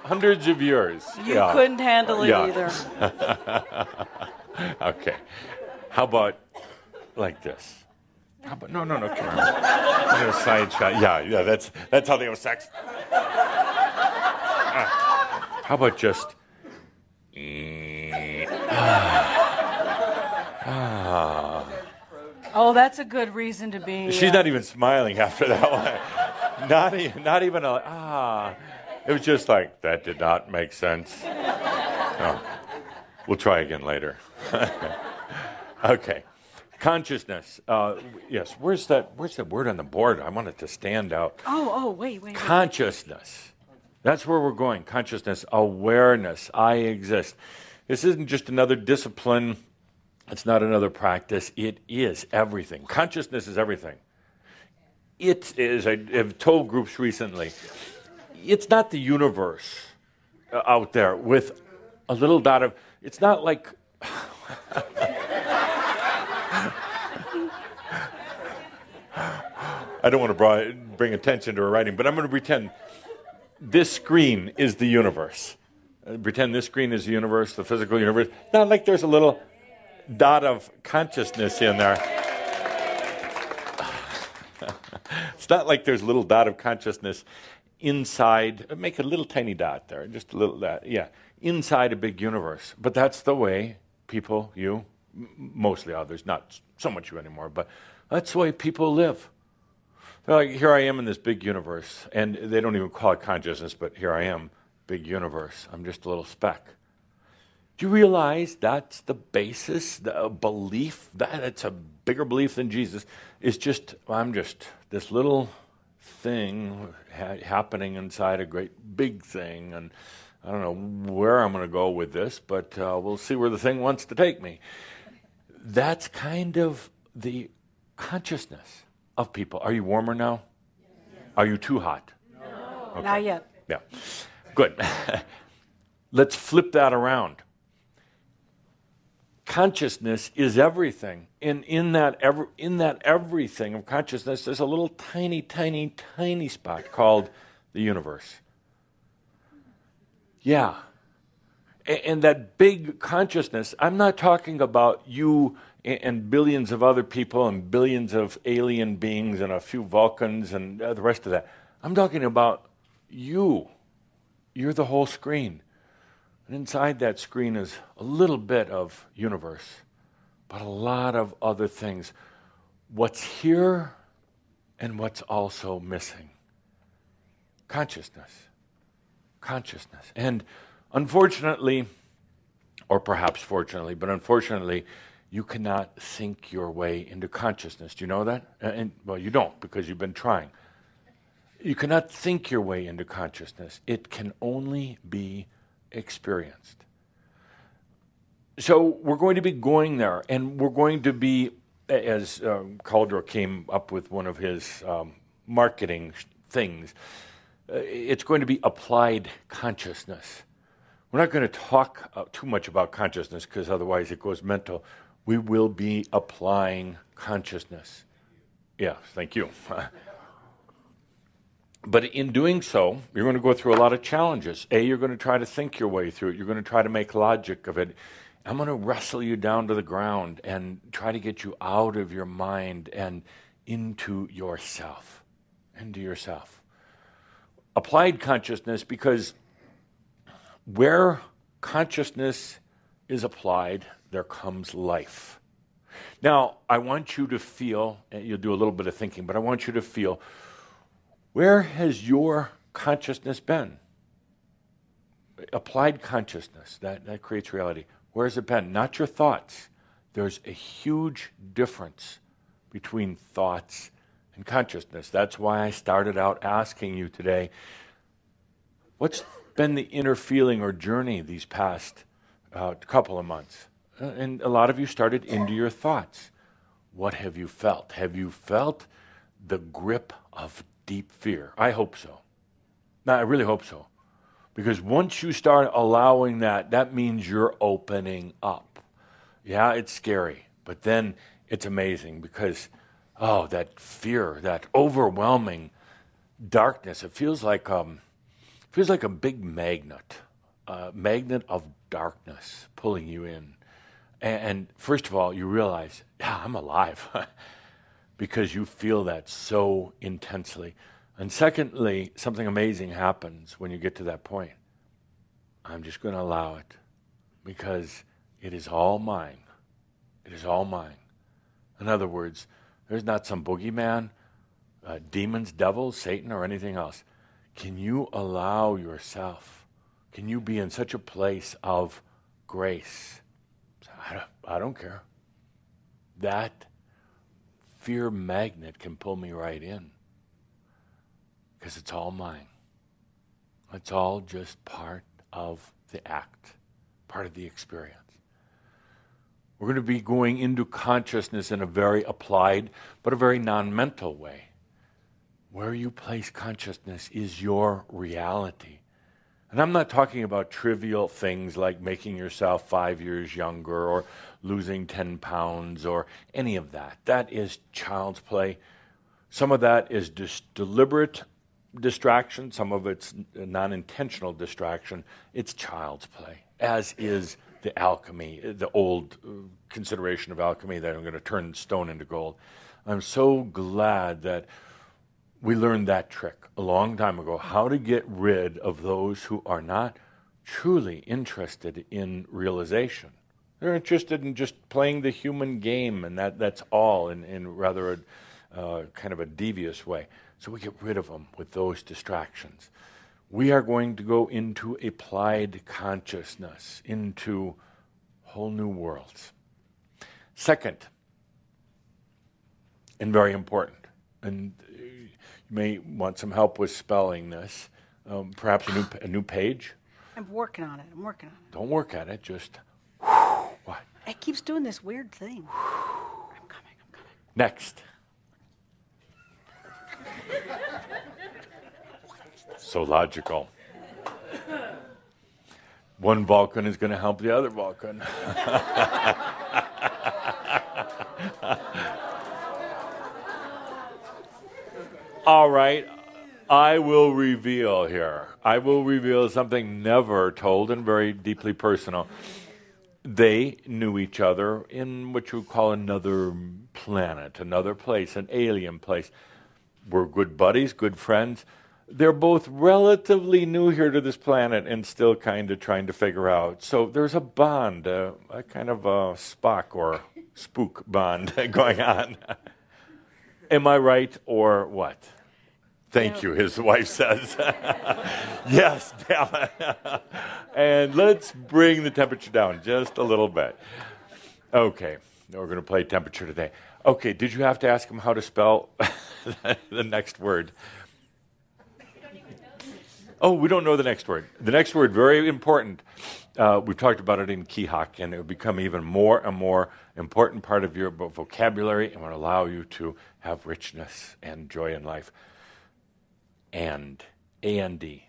hundreds of years. You couldn't handle it either. Okay. How about like this? How about, no, come on. I'm gonna side shot. Yeah, that's how they have sex. How about just Oh, that's a good reason to be. She's not even smiling after that one. Not even It was just like, that did not make sense. Oh, we'll try again later. Okay. Consciousness. Yes. Where's that word on the board? I want it to stand out. Oh, wait. Consciousness. That's where we're going. Consciousness, awareness. I exist. This isn't just another discipline. It's not another practice. It is everything. Consciousness is everything. It is, I have told groups recently, it's not the universe out there with a little dot of, it's not like, I don't want to bring attention to her writing, but I'm going to pretend this screen is the universe. Pretend this screen is the universe, the physical universe. Not like there's a little dot of consciousness in there. It's not like there's a little dot of consciousness inside. Make a little tiny dot there, just a little dot. Yeah, inside a big universe. But that's the way people, you, mostly others, not so much you anymore, but that's the way people live. They're like, here I am in this big universe, and they don't even call it consciousness, but here I am, big universe. I'm just a little speck. Do you realize that's the basis, the belief, that it's a bigger belief than Jesus, is just, I'm just this little thing happening inside a great big thing, and I don't know where I'm going to go with this, but we'll see where the thing wants to take me. That's kind of the consciousness of people. Are you warmer now? Yes. Are you too hot? No. Okay. Not yet. Yeah. Good. Let's flip that around. Consciousness is everything. And in that everything of consciousness, there's a little tiny spot called the universe. Yeah. And that big consciousness, I'm not talking about you and billions of other people and billions of alien beings and a few Vulcans and the rest of that. I'm talking about you. You're the whole screen. And inside that screen is a little bit of universe, but a lot of other things. What's here and what's also missing. Consciousness. Consciousness. And unfortunately, or perhaps fortunately, but unfortunately, you cannot think your way into consciousness. Do you know that? Well, you don't, because you've been trying. You cannot think your way into consciousness. It can only be experienced. So we're going to be going there, and we're going to be, as Caldor came up with one of his marketing things, it's going to be applied consciousness. We're not going to talk too much about consciousness because otherwise it goes mental. We will be applying consciousness. Yes, thank you. But in doing so, you're going to go through a lot of challenges. You're going to try to think your way through it. You're going to try to make logic of it. I'm going to wrestle you down to the ground and try to get you out of your mind and into yourself. Into yourself. Applied consciousness, because where consciousness is applied, there comes life. Now, I want you to feel, and you'll do a little bit of thinking, but I want you to feel, where has your consciousness been? Applied consciousness, that creates reality. Where has it been? Not your thoughts. There's a huge difference between thoughts and consciousness. That's why I started out asking you today, what's been the inner feeling or journey these past couple of months? And a lot of you started into your thoughts. What have you felt? Have you felt the grip of deep fear? I hope so. No, I really hope so. Because once you start allowing that, that means you're opening up. Yeah, it's scary, but then it's amazing because, that fear, that overwhelming darkness, it feels like a big magnet of darkness pulling you in. And first of all, you realize, I'm alive because you feel that so intensely. And secondly, something amazing happens when you get to that point. I'm just going to allow it because it is all mine. It is all mine. In other words, there's not some boogeyman, demons, devils, Satan, or anything else. Can you allow yourself? Can you be in such a place of grace? I don't care. That fear magnet can pull me right in because it's all mine. It's all just part of the act, part of the experience. We're going to be going into consciousness in a very applied, but a very non-mental way. Where you place consciousness is your reality. And I'm not talking about trivial things like making yourself 5 years younger or losing 10 pounds or any of that. That is child's play. Some of that is just deliberate distraction. Some of it's non-intentional distraction. It's child's play, as is the alchemy, the old consideration of alchemy that I'm going to turn stone into gold. I'm so glad that we learned that trick a long time ago, how to get rid of those who are not truly interested in realization. They're interested in just playing the human game, and that's all in rather a kind of a devious way. So we get rid of them with those distractions. We are going to go into applied consciousness, into whole new worlds. Second, and very important, and you may want some help with spelling this, perhaps a new page. I'm working on it. Don't work at it, just what? It keeps doing this weird thing. I'm coming. Next. So logical. One Vulcan is going to help the other Vulcan. All right, I will reveal here. I will reveal something never told and very deeply personal. They knew each other in what you would call another planet, another place, an alien place. We're good buddies, good friends. They're both relatively new here to this planet and still kind of trying to figure out. So there's a bond, a kind of a Spock or spook bond going on. Am I right or what? Thank you, his wife says. Yes, damn it. And let's bring the temperature down just a little bit. Okay, now we're going to play temperature today. Okay, did you have to ask him how to spell the next word? Oh, we don't know the next word. The next word, very important. We've talked about it in Kihak, and it will become even more and more important part of your vocabulary and will allow you to have richness and joy in life. And, A-N-D.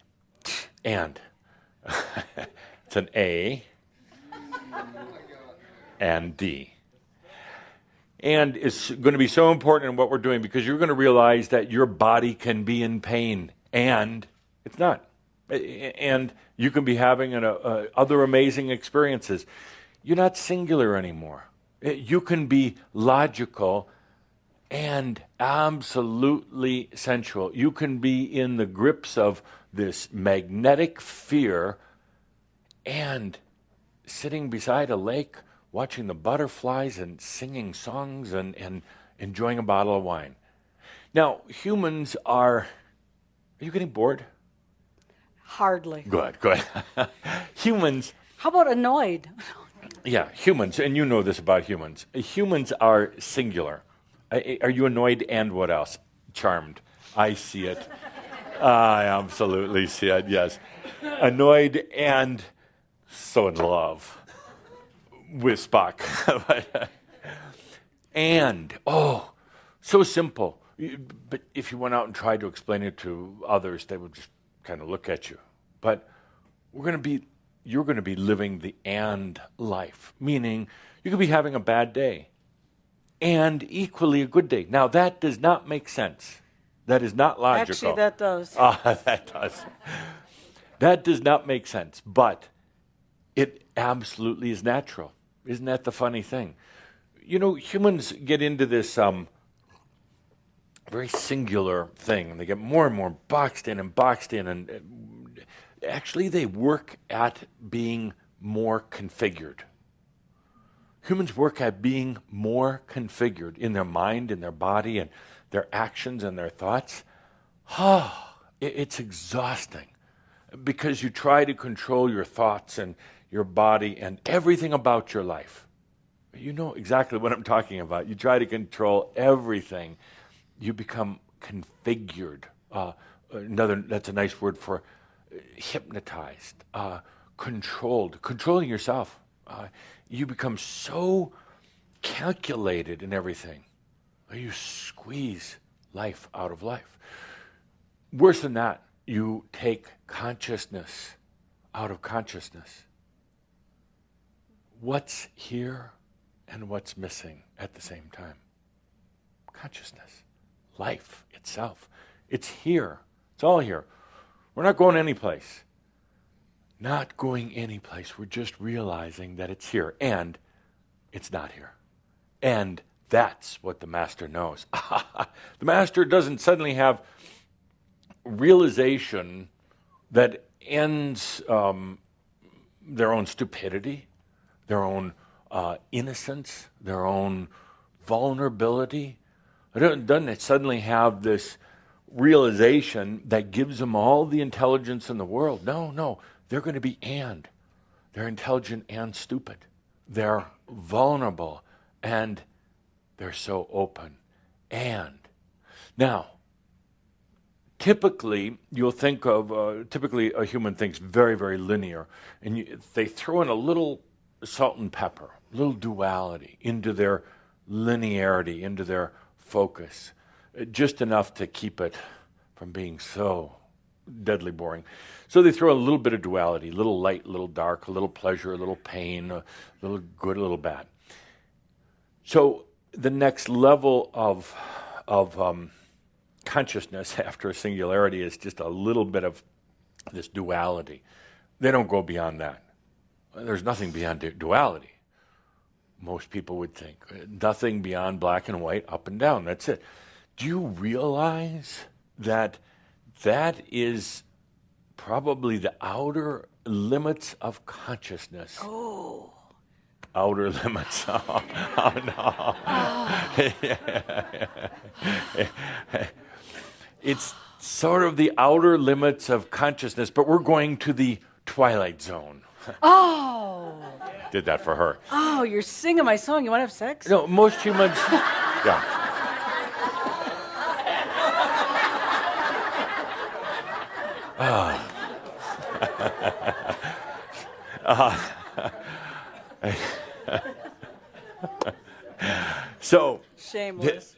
And. It's an A and D. And it's going to be so important in what we're doing because you're going to realize that your body can be in pain, and it's not. And you can be having other amazing experiences. You're not singular anymore. You can be logical and absolutely sensual. You can be in the grips of this magnetic fear and sitting beside a lake, watching the butterflies and singing songs and enjoying a bottle of wine. Now, humans are you getting bored? Hardly. Good. Humans. How about annoyed? Yeah, humans, and you know this about humans. Humans are singular. Are you annoyed and what else? Charmed. I see it. I absolutely see it, yes. Annoyed and so in love with Spock. And, so simple. But if you went out and tried to explain it to others, they would just kind of look at you. But you're going to be living the and life, meaning you could be having a bad day and equally a good day. Now, that does not make sense. That is not logical. Actually, that does. That does. That does not make sense, but it absolutely is natural. Isn't that the funny thing? You know, humans get into this very singular thing, and they get more and more boxed in, and actually they work at being more configured. Humans work at being more configured in their mind, in their body, and their actions and their thoughts. It's exhausting because you try to control your thoughts and your body and everything about your life. You know exactly what I'm talking about. You try to control everything. You become configured. That's a nice word for hypnotized, controlling yourself. You become so calculated in everything. You squeeze life out of life. Worse than that, you take consciousness out of consciousness. What's here and what's missing at the same time? Consciousness. Life itself. It's here. It's all here. We're not going anyplace. Not going anyplace. We're just realizing that it's here and it's not here. And that's what the master knows. The master doesn't suddenly have realization that ends their own stupidity, their own innocence, their own vulnerability. Doesn't it suddenly have this realization that gives them all the intelligence in the world? No. They're going to be they're intelligent and stupid. They're vulnerable and they're so open. And now, typically you'll think of, typically a human thinks very, very linear. And they throw in a little salt and pepper, a little duality into their linearity, into their focus. Just enough to keep it from being so deadly boring. So they throw a little bit of duality, a little light, a little dark, a little pleasure, a little pain, a little good, a little bad. So the next level of consciousness after a singularity is just a little bit of this duality. They don't go beyond that. There's nothing beyond duality. Most people would think. Nothing beyond black and white, up and down. That's it. Do you realize that that is probably the outer limits of consciousness? Oh. Outer limits. Oh no. It's sort of the outer limits of consciousness, but we're going to the twilight zone. Oh. Did that for her. Oh, you're singing my song. You want to have sex? No, most humans, yeah. So, Shameless.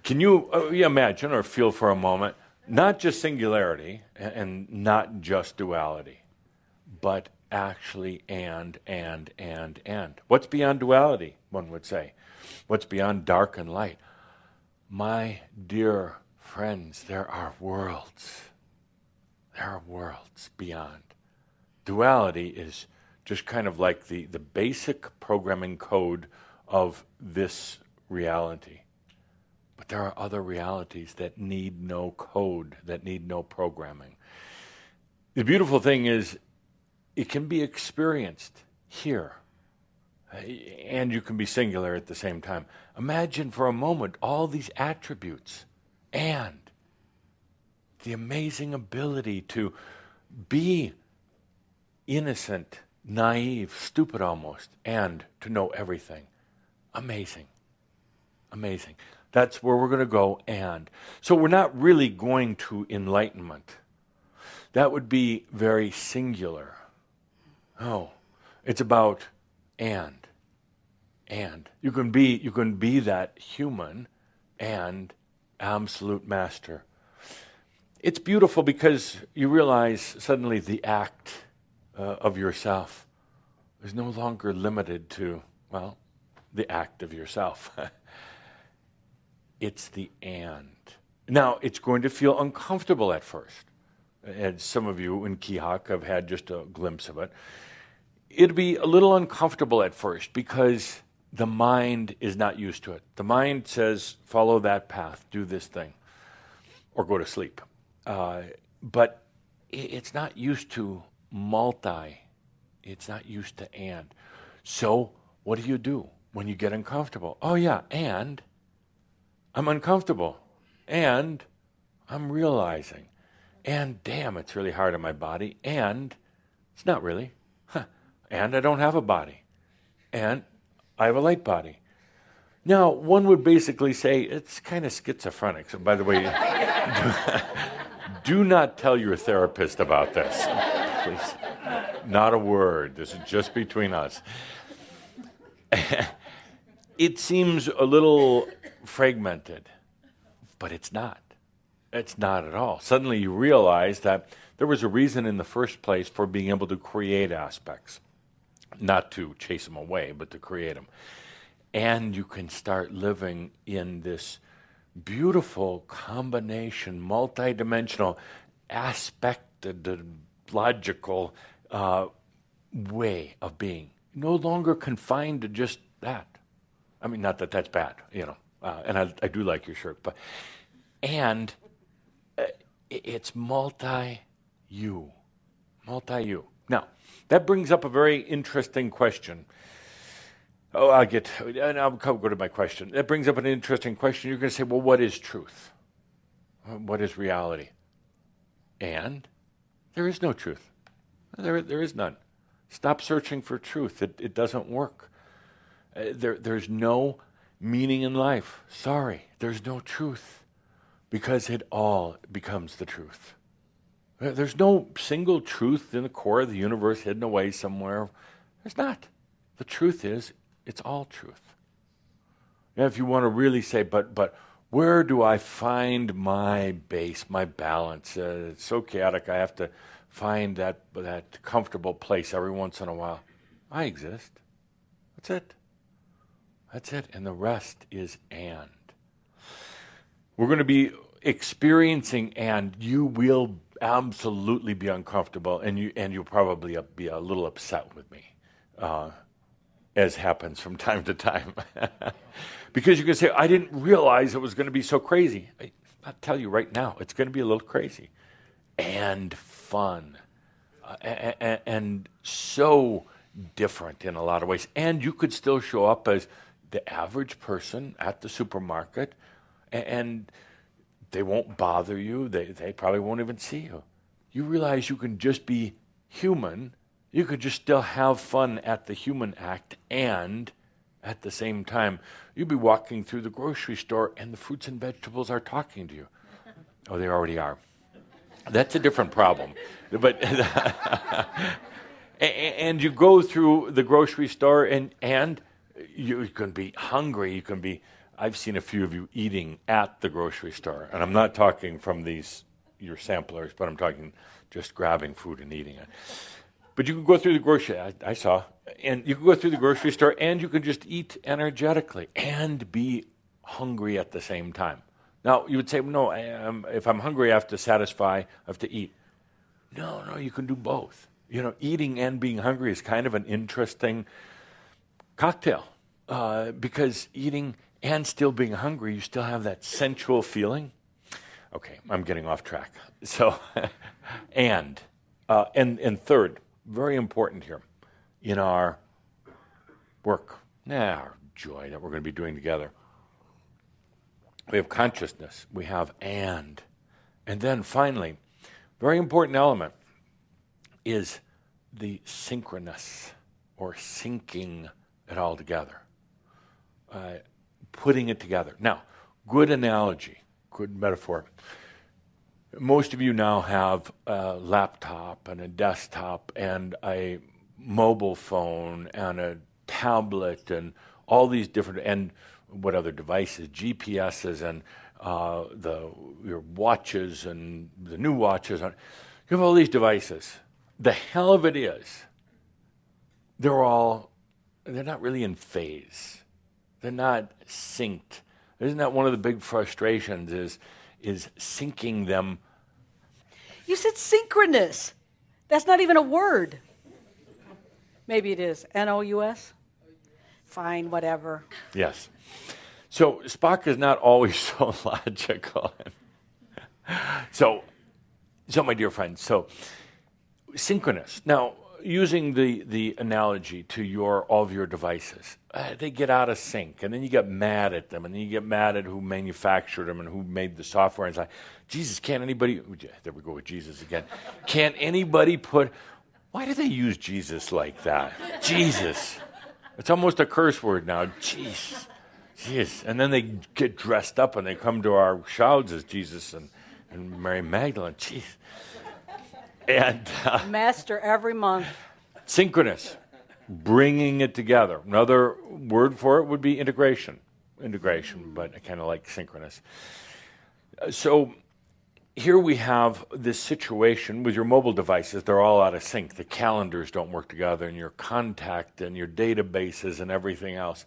can you imagine or feel for a moment, not just singularity and not just duality, but actually and. What's beyond duality, one would say? What's beyond dark and light? My dear friends, there are worlds. There are worlds beyond. Duality is just kind of like the basic programming code of this reality. But there are other realities that need no code, that need no programming. The beautiful thing is it can be experienced here, and you can be singular at the same time. Imagine for a moment all these attributes and the amazing ability to be innocent, naive, stupid almost, and to know everything. Amazing. Amazing. That's where we're going to go. And so we're not really going to enlightenment. That would be very singular. Oh, it's about and. You can be that human and absolute master. It's beautiful because you realize suddenly the act of yourself is no longer limited to, well, the act of yourself. It's the and. Now, it's going to feel uncomfortable at first. And some of you in Kihak have had just a glimpse of it. It'll be a little uncomfortable at first because the mind is not used to it. The mind says, follow that path, do this thing, or go to sleep. But it's not used to multi. It's not used to and. So what do you do when you get uncomfortable? Oh yeah, and I'm uncomfortable. And I'm realizing. And damn, it's really hard on my body. And it's not really. And I don't have a body. And I have a light body. Now, one would basically say it's kind of schizophrenic. So, by the way, do not tell your therapist about this. Please. Not a word. This is just between us. It seems a little fragmented, but it's not. It's not at all. Suddenly you realize that there was a reason in the first place for being able to create aspects. Not to chase them away, but to create them. And you can start living in this beautiful combination, multidimensional, aspected, logical way of being. No longer confined to just that. I mean, not that that's bad, and I do like your shirt, but, and it's multi-you. Now, that brings up a very interesting question. I'll go to my question. That brings up an interesting question. You're going to say, well, what is truth? What is reality? And there is no truth. There is none. Stop searching for truth. It doesn't work. There's no meaning in life. Sorry, there's no truth because it all becomes the truth. There's no single truth in the core of the universe hidden away somewhere. There's not. The truth is, it's all truth. Now, if you want to really say, but where do I find my base, my balance? It's so chaotic, I have to find that comfortable place every once in a while. I exist. That's it. That's it. And the rest is and. We're going to be experiencing and. You will absolutely be uncomfortable, and you'll probably be a little upset with me, as happens from time to time. Because you can say, I didn't realize it was going to be so crazy. I'll tell you right now, it's going to be a little crazy. And fun. And so different in a lot of ways. And you could still show up as the average person at the supermarket, and They won't bother you. They probably won't even see you. You realize you can just be human. You could just still have fun at the human act, and at the same time, you'd be walking through the grocery store and the fruits and vegetables are talking to you. Oh, they already are. That's a different problem. But and you go through the grocery store and you can be hungry. You can be. I've seen a few of you eating at the grocery store, and I'm not talking from your samplers, but I'm talking just grabbing food and eating it. But you can go through the grocery. I saw, and you can go through the grocery store, and you can just eat energetically and be hungry at the same time. Now you would say, no, if I'm hungry, I have to satisfy. I have to eat. No, you can do both. Eating and being hungry is kind of an interesting cocktail because eating and still being hungry, you still have that sensual feeling. Okay, I'm getting off track. So, and third, very important here, in our work, our joy that we're going to be doing together, we have consciousness, we have and then finally, very important element is the synchronous, or syncing it all together, putting it together. Now, good analogy, good metaphor. Most of you now have a laptop and a desktop and a mobile phone and a tablet and all these different, and what other devices, GPSs and your watches and the new watches. You have all these devices. The hell of it is, they're not really in phase. They're not synced. Isn't that one of the big frustrations is syncing them? You said synchronous. That's not even a word. Maybe it is. N-O-U-S? Fine, whatever. Yes. So Spock is not always so logical. So my dear friends, synchronous. Now, using the analogy to all of your devices, they get out of sync, and then you get mad at them, and then you get mad at who manufactured them and who made the software. And it's like, Jesus, can't anybody? There we go with Jesus again. Can't anybody why do they use Jesus like that? Jesus. It's almost a curse word now. Jeez. And then they get dressed up and they come to our shouds as Jesus and Mary Magdalene. Jeez. And Master every month. Synchronous, bringing it together. Another word for it would be integration, but I kind of like synchronous. So here we have this situation with your mobile devices. They're all out of sync. The calendars don't work together, and your contact and your databases and everything else.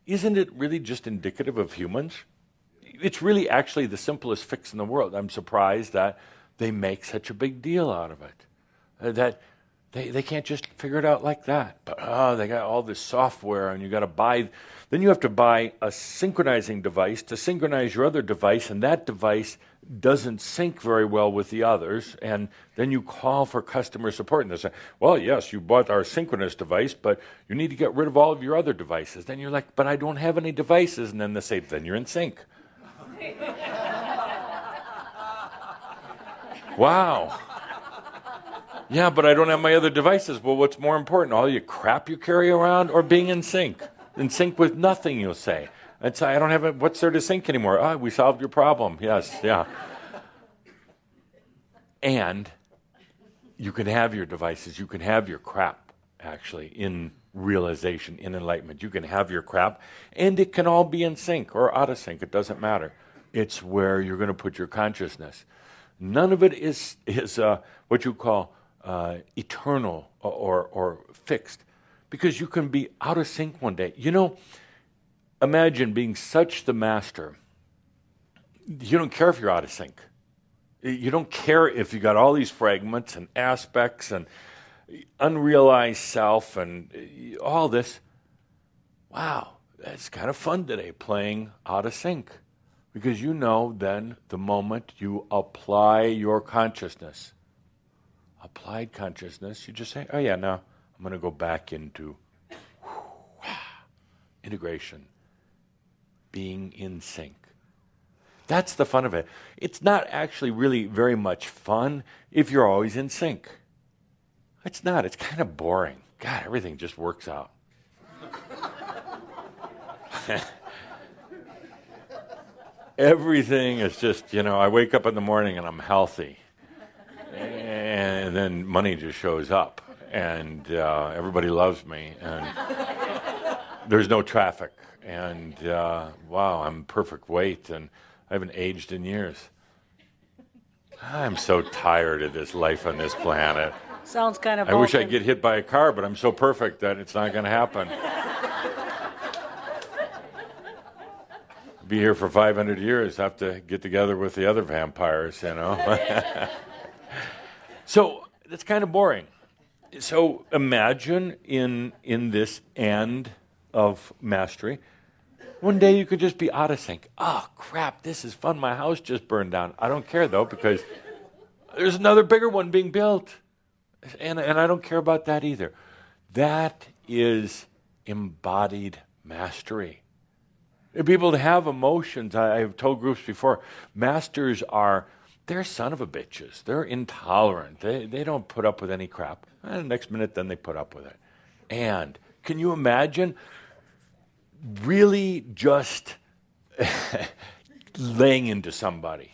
Isn't it really just indicative of humans? It's really actually the simplest fix in the world. I'm surprised that they make such a big deal out of it. That they can't just figure it out like that. But they got all this software, and then you have to buy a synchronizing device to synchronize your other device, and that device doesn't sync very well with the others, and then you call for customer support, and they say, well, yes, you bought our synchronous device, but you need to get rid of all of your other devices. Then you're like, but I don't have any devices, and then they say, then you're in sync. Wow. Yeah, but I don't have my other devices. Well, what's more important, all your crap you carry around or being in sync? In sync with nothing, you'll say. I'd say, I don't have it. What's there to sync anymore? We solved your problem. Yes, yeah. And you can have your devices. You can have your crap, actually, in realization, in enlightenment. You can have your crap, and it can all be in sync or out of sync. It doesn't matter. It's where you're going to put your consciousness. None of it is what you call eternal or fixed, because you can be out of sync one day. Imagine being such the master, you don't care if you're out of sync. You don't care if you got all these fragments and aspects and unrealized self and all this. Wow, that's kind of fun today, playing out of sync. Because then the moment you apply your consciousness, applied consciousness, you just say, oh yeah, now I'm going to go back into integration, being in sync. That's the fun of it. It's not actually really very much fun if you're always in sync. It's not. It's kind of boring. God, everything just works out. Everything is just, I wake up in the morning and I'm healthy. And then money just shows up. And everybody loves me. And there's no traffic. And wow, I'm perfect weight. And I haven't aged in years. I'm so tired of this life on this planet. Sounds kind of I wish Vulcan. I'd get hit by a car, but I'm so perfect that it's not going to happen. Be here for 500 years, have to get together with the other vampires, So that's kind of boring. So imagine in this end of mastery, one day you could just be out of sync. Oh, crap, this is fun. My house just burned down. I don't care, though, because there's another bigger one being built. And I don't care about that either. That is embodied mastery. People have emotions. I've told groups before, masters they're son of a bitches. They're intolerant. They don't put up with any crap. And the next minute, then they put up with it. And can you imagine really just laying into somebody?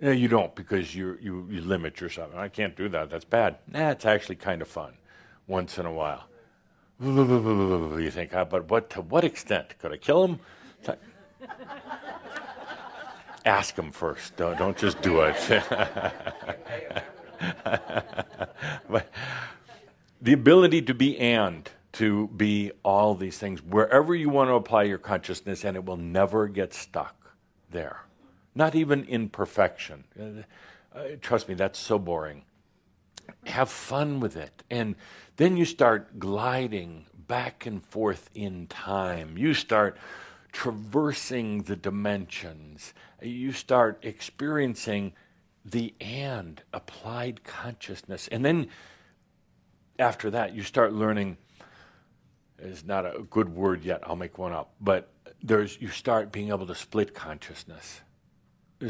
You don't, because you limit yourself. I can't do that. That's bad. It's actually kind of fun once in a while. You think, but to what extent? Could I kill him? Ask him first. Don't just do it. But the ability to be to be all these things, wherever you want to apply your consciousness, and it will never get stuck there. Not even in perfection. Trust me, that's so boring. Have fun with it. And then you start gliding back and forth in time. You start traversing the dimensions. You start experiencing the and applied consciousness. And then after that, you start learning, it's not a good word yet, I'll make one up, but you start being able to split consciousness.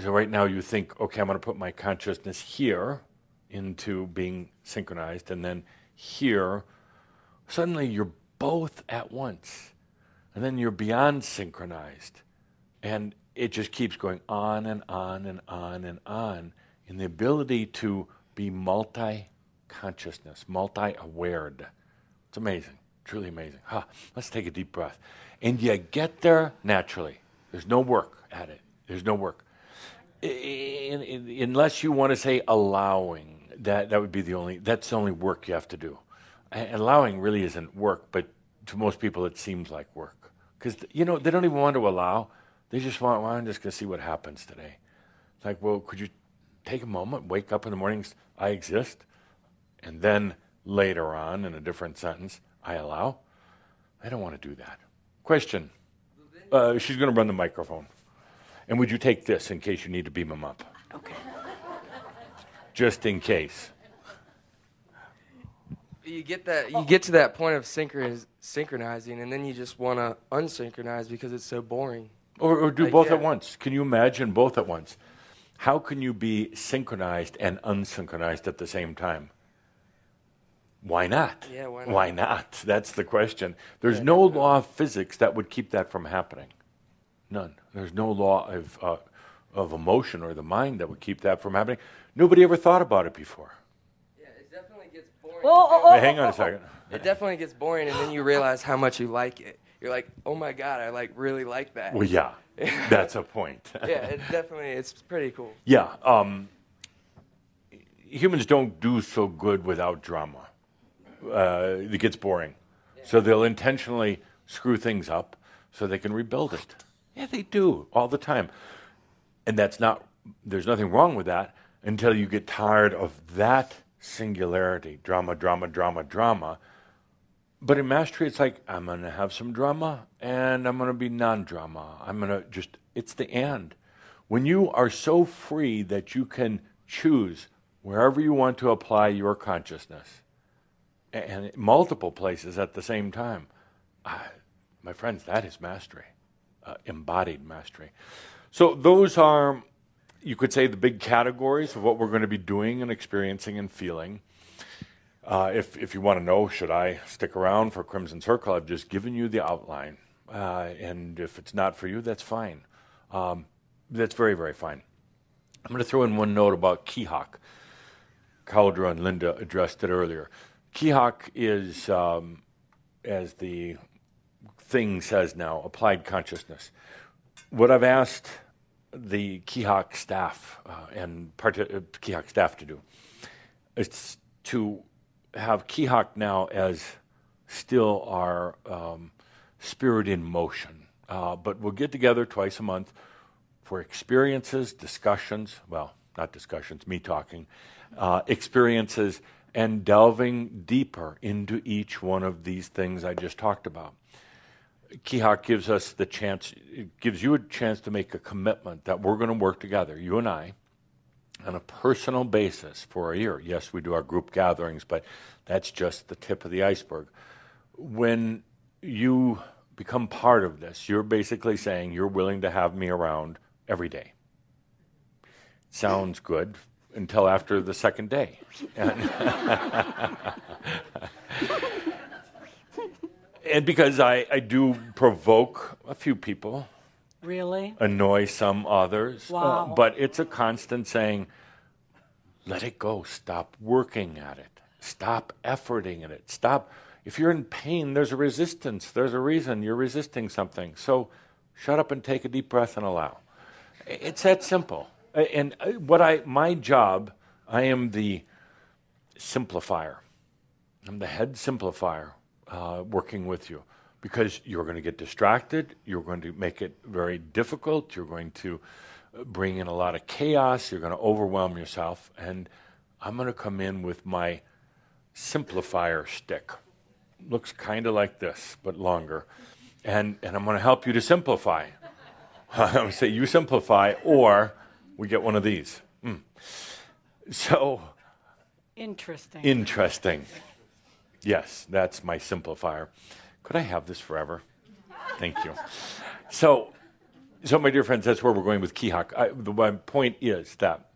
So right now you think, okay, I'm going to put my consciousness here into being synchronized, and then here. Suddenly you're both at once. And then you're beyond synchronized. And it just keeps going on and on and on and on in the ability to be multi-consciousness, multi-awared. It's amazing, truly amazing. Let's take a deep breath. And you get there naturally. There's no work at it. There's no work. Unless you want to say allowing, that would be that's the only work you have to do. And allowing really isn't work, but to most people it seems like work. Because, they don't even want to allow. They just want, I'm just going to see what happens today. It's like, well, could you take a moment, wake up in the mornings, I exist, and then later on in a different sentence, I allow? I don't want to do that. Question. She's going to run the microphone. And would you take this in case you need to beam them up? Okay. Just in case. You get to that point of synchronizing, and then you just want to unsynchronize because it's so boring. Or do both at once. Can you imagine both at once? How can you be synchronized and unsynchronized at the same time? Why not? Yeah, why not? Why not? That's the question. There's no law of physics that would keep that from happening. None. There's no law of emotion or the mind that would keep that from happening. Nobody ever thought about it before. Yeah, it definitely gets boring. Hey, hang on a second. It definitely gets boring, and then you realize how much you like it. You're like, oh my God, I really like that. Well, yeah, that's a point. Yeah, it's pretty cool. Yeah, humans don't do so good without drama. It gets boring. Yeah. So they'll intentionally screw things up so they can rebuild it. Yeah, they do all the time. And there's nothing wrong with that until you get tired of that singularity, drama, drama, drama, drama. But in mastery, it's like, I'm going to have some drama and I'm going to be non-drama. It's the and. When you are so free that you can choose wherever you want to apply your consciousness, and multiple places at the same time, my friends, that is mastery, embodied mastery. So those are, you could say, the big categories of what we're going to be doing and experiencing and feeling. If you want to know, should I stick around for Crimson Circle, I've just given you the outline. And if it's not for you, that's fine. That's very, very fine. I'm going to throw in one note about Kihak. Caldra and Linda addressed it earlier. Kihak is, as the thing says now, applied consciousness. What I've asked the Kihak staff Kihak staff to do is to have Kihak now as still our spirit in motion. But we'll get together twice a month for experiences, discussions, well, not discussions, me talking, experiences, and delving deeper into each one of these things I just talked about. Kihak gives us the chance, it gives you a chance to make a commitment that we're going to work together, you and I, on a personal basis for a year. Yes, we do our group gatherings, but that's just the tip of the iceberg. When you become part of this, you're basically saying you're willing to have me around every day. Sounds good until after the second day. And because I do provoke a few people. Really? Annoy some others. Wow. But it's a constant saying, let it go. Stop working at it. Stop efforting in it. Stop. If you're in pain, there's a resistance. There's a reason you're resisting something. So shut up and take a deep breath and allow. It's that simple. And my job, I am the simplifier. I'm the head simplifier working with you, because you're going to get distracted. You're going to make it very difficult. You're going to bring in a lot of chaos. You're going to overwhelm yourself. And I'm going to come in with my simplifier stick. Looks kind of like this, but longer. And I'm going to help you to simplify. I'm going to say, you simplify, or we get one of these. So. Interesting. Yes, that's my simplifier. Could I have this forever? Thank you. So my dear friends, that's where we're going with Kihak. My point is that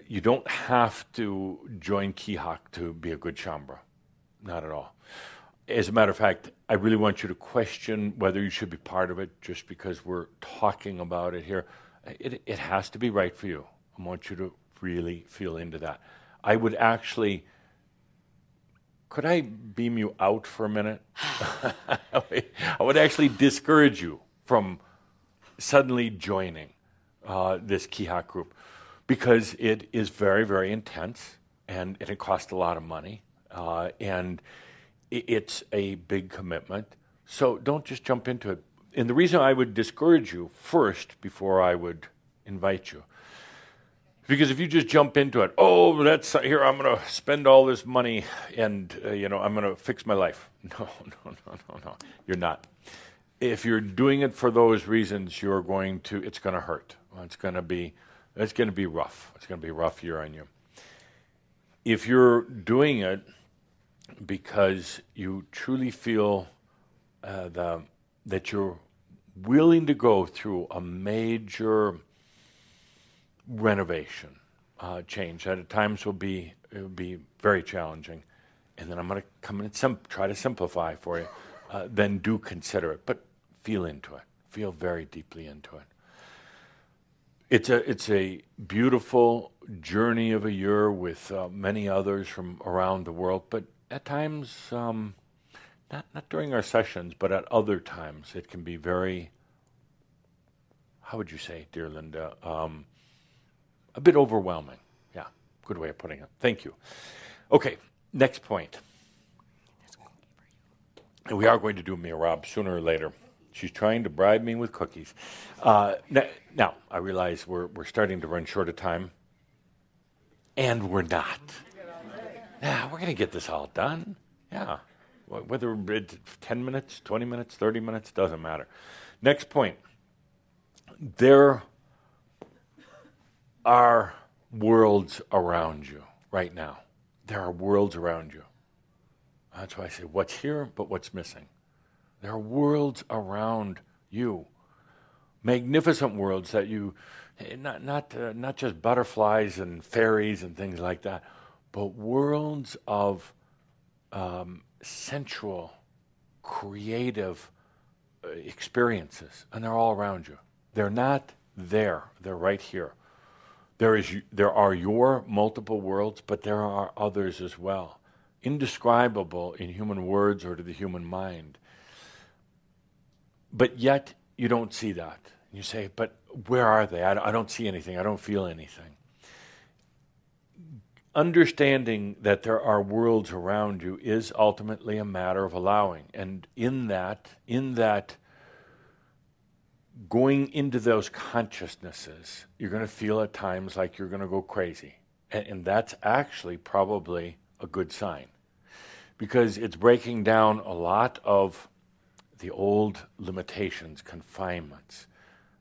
you don't have to join Kihak to be a good Shambra. Not at all. As a matter of fact, I really want you to question whether you should be part of it just because we're talking about it here. It has to be right for you. I want you to really feel into that. I would actually... Could I beam you out for a minute? I would actually discourage you from suddenly joining this Kihak group, because it is very, very intense, and it costs a lot of money, and it's a big commitment. So don't just jump into it. And the reason I would discourage you first before I would invite you, because if you just jump into it, that's here, I'm going to spend all this money and, I'm going to fix my life. No. You're not. If you're doing it for those reasons, it's going to hurt. It's going to be rough. It's going to be a rough year on you. If you're doing it because you truly feel that you're willing to go through a major renovation, change that at times will be very challenging, and then I'm going to come in and try to simplify for you, then do consider it, but feel into it, feel very deeply into it. It's a beautiful journey of a year with many others from around the world, but at times, not during our sessions, but at other times, it can be very, how would you say, dear Linda, a bit overwhelming. Yeah, good way of putting it. Thank you. Okay, next point. And we are going to do Mia Rob sooner or later. She's trying to bribe me with cookies. Now, I realize we're starting to run short of time, and we're not. Yeah, we're going to get this all done. Yeah, whether it's 10 minutes, 20 minutes, 30 minutes, doesn't matter. Next point. There are worlds around you right now. There are worlds around you. That's why I say what's here, but what's missing. There are worlds around you. magnificent worlds that you, not just butterflies and fairies and things like that, but worlds of sensual, creative experiences, and they're all around you. They're not there; they're right here. There are your multiple worlds, but there are others as well, indescribable in human words or to the human mind. But yet you don't see that. You say, but where are they? I don't see anything. I don't feel anything. Understanding that there are worlds around you is ultimately a matter of allowing. And in that going into those consciousnesses, you're going to feel at times like you're going to go crazy. And that's actually probably a good sign, because it's breaking down a lot of the old limitations, confinements.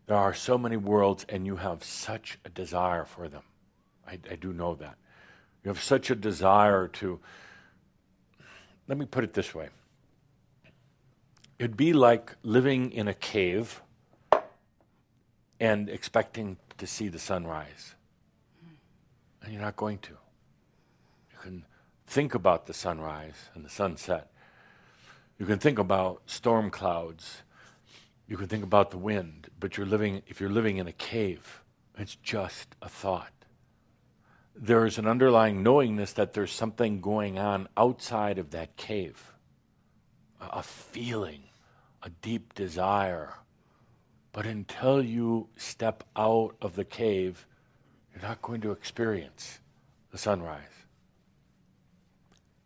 There are so many worlds, and you have such a desire for them. I do know that. You have such a desire to, let me put it this way. It'd be like living in a cave and expecting to see the sunrise. And you're not going to. You can think about the sunrise and the sunset. You can think about storm clouds. You can think about the wind, but if you're living in a cave, it's just a thought. There is an underlying knowingness that there's something going on outside of that cave, a feeling, a deep desire. But until you step out of the cave, you're not going to experience the sunrise.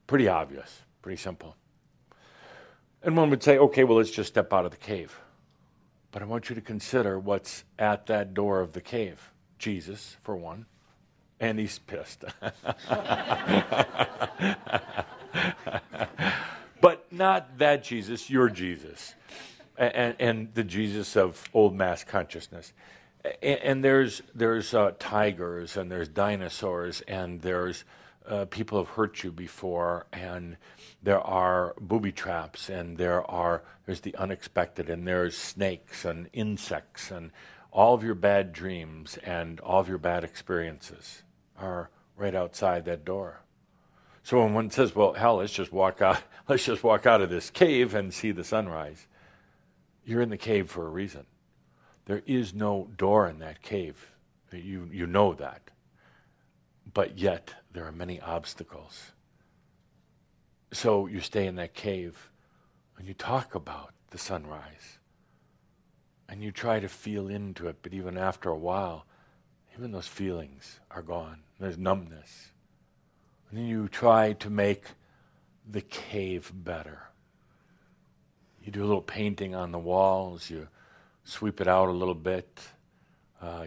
Pretty obvious, pretty simple. And one would say, okay, well, let's just step out of the cave. But I want you to consider what's at that door of the cave. Jesus, for one. And he's pissed. But not that Jesus, your Jesus. And the Jesus of old mass consciousness. And there's tigers, and there's dinosaurs, and there's people have hurt you before, and there are booby traps, and there's the unexpected, and there's snakes and insects, and all of your bad dreams and all of your bad experiences are right outside that door. So when one says, well, hell, let's just walk out of this cave and see the sunrise, you're in the cave for a reason. There is no door in that cave. You know that. But yet, there are many obstacles. So you stay in that cave and you talk about the sunrise. And you try to feel into it, but even after a while, even those feelings are gone. There's numbness. And then you try to make the cave better. You do a little painting on the walls, you sweep it out a little bit,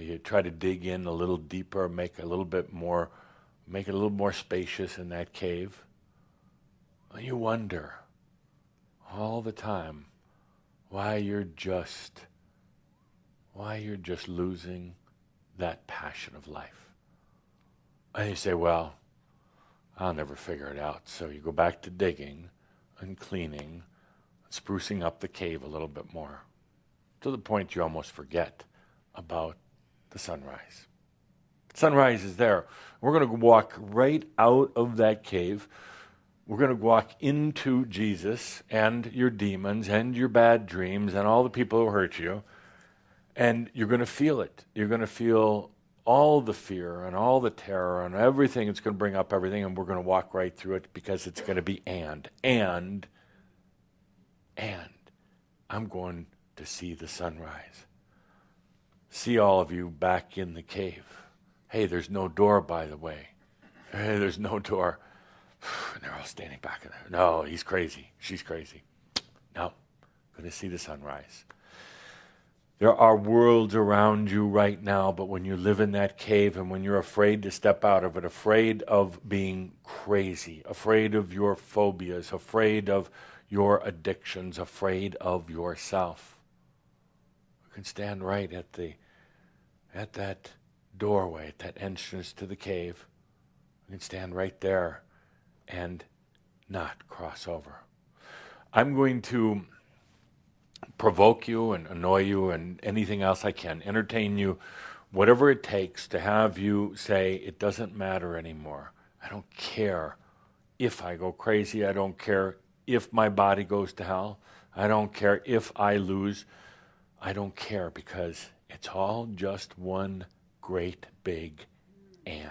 you try to dig in a little deeper, make it a little more spacious in that cave. And you wonder all the time why you're just losing that passion of life. And you say, well, I'll never figure it out. So you go back to digging and cleaning, sprucing up the cave a little bit more, to the point you almost forget about the sunrise. Sunrise is there. We're going to walk right out of that cave. We're going to walk into Jesus and your demons and your bad dreams and all the people who hurt you. And you're going to feel it. You're going to feel all the fear and all the terror and everything. It's going to bring up everything, and we're going to walk right through it, because it's going to be and I'm going to see the sunrise. See all of you back in the cave. Hey, there's no door, by the way. Hey, there's no door. And they're all standing back in there. No, he's crazy. She's crazy. No, going to see the sunrise. There are worlds around you right now, but when you live in that cave and when you're afraid to step out of it, afraid of being crazy, afraid of your phobias, afraid of your addictions, afraid of yourself, you can stand right at that doorway, at that entrance to the cave. You can stand right there and not cross over. I'm going to provoke you and annoy you and anything else I can, entertain you, whatever it takes to have you say, it doesn't matter anymore. I don't care if I go crazy. I don't care if my body goes to hell. I don't care if I lose. I don't care, because it's all just one great big and.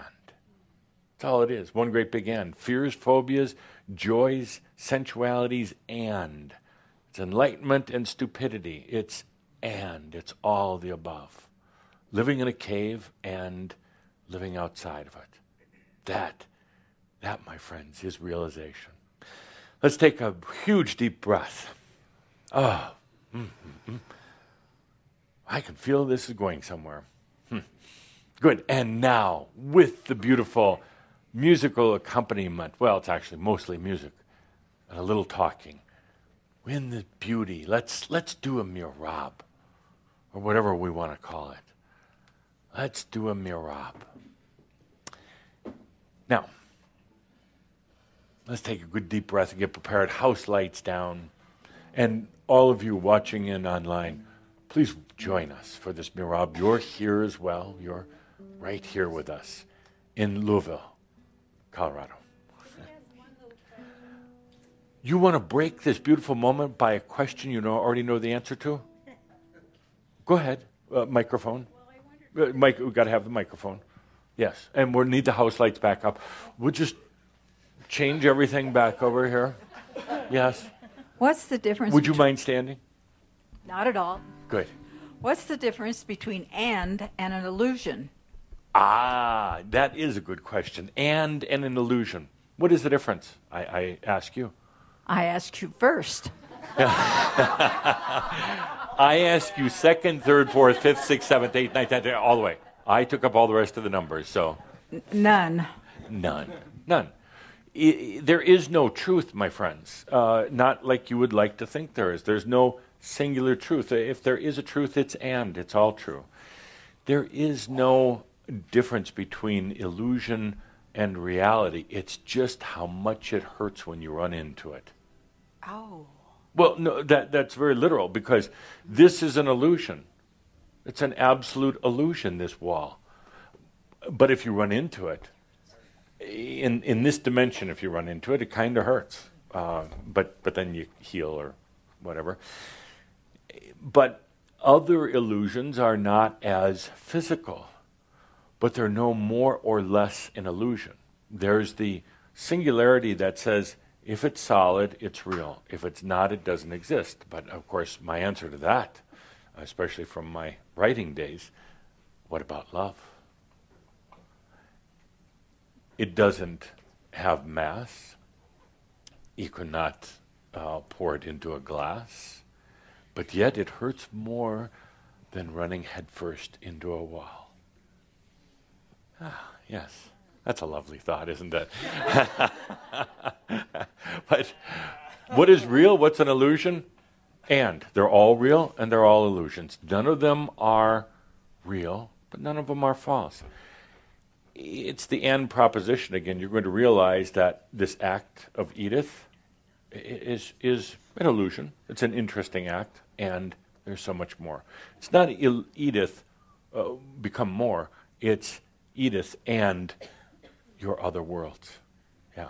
That's all it is, one great big and. Fears, phobias, joys, sensualities, and. It's enlightenment and stupidity. It's and. It's all the above. Living in a cave and living outside of it. That, my friends, is realization. Let's take a huge deep breath. I can feel this is going somewhere. Good. And now, with the beautiful musical accompaniment, well, it's actually mostly music and a little talking. In the beauty, let's do a mirab, or whatever we want to call it. Let's do a mirab. Now, let's take a good deep breath and get prepared. House lights down. And all of you watching in online, please join us for this mirab. You're here as well. You're right here with us in Louisville, Colorado. You want to break this beautiful moment by a question you already know the answer to? Go ahead. Microphone. Mike, we've got to have the microphone. Yes. And we'll need the house lights back up. We'll just change everything back over here. Yes. What's the difference? Would you mind standing? Not at all. Good. What's the difference between and an illusion? Ah, that is a good question. And an illusion. What is the difference? I ask you. I asked you first. I ask you second, third, fourth, fifth, sixth, seventh, eighth, ninth, tenth, all the way. I took up all the rest of the numbers, so. None. None. There is no truth, my friends. Not like you would like to think there is. There's no singular truth. If there is a truth, it's and. It's all true. There is no difference between illusion and reality. It's just how much it hurts when you run into it. Oh. Well, no, that's very literal, because this is an illusion. It's an absolute illusion, this wall. But if you run into it, in this dimension, if you run into it, it kind of hurts. But then you heal or whatever. But other illusions are not as physical, but they're no more or less an illusion. There's the singularity that says, if it's solid, it's real. If it's not, it doesn't exist. But of course, my answer to that, especially from my writing days, what about love? It doesn't have mass. You cannot pour it into a glass. But yet it hurts more than running headfirst into a wall. Ah, yes. That's a lovely thought, isn't it? But what is real? What's an illusion? And they're all real and they're all illusions. None of them are real, but none of them are false. It's the and proposition again. You're going to realize that this act of Edith is an illusion. It's an interesting act, and there's so much more. It's not Edith become more. It's Edith and your other worlds. Yeah.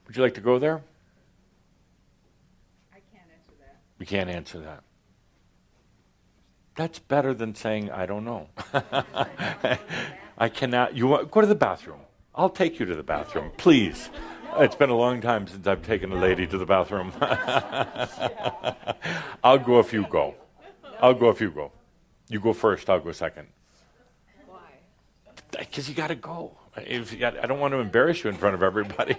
Would you like to go there? I can't answer that. You can't answer that. That's better than saying, I don't know. I cannot. Go to the bathroom. I'll take you to the bathroom, please. It's been a long time since I've taken a lady to the bathroom. I'll go if you go. I'll go if you go. You go first, I'll go second. Why? Because you got to go. I don't want to embarrass you in front of everybody.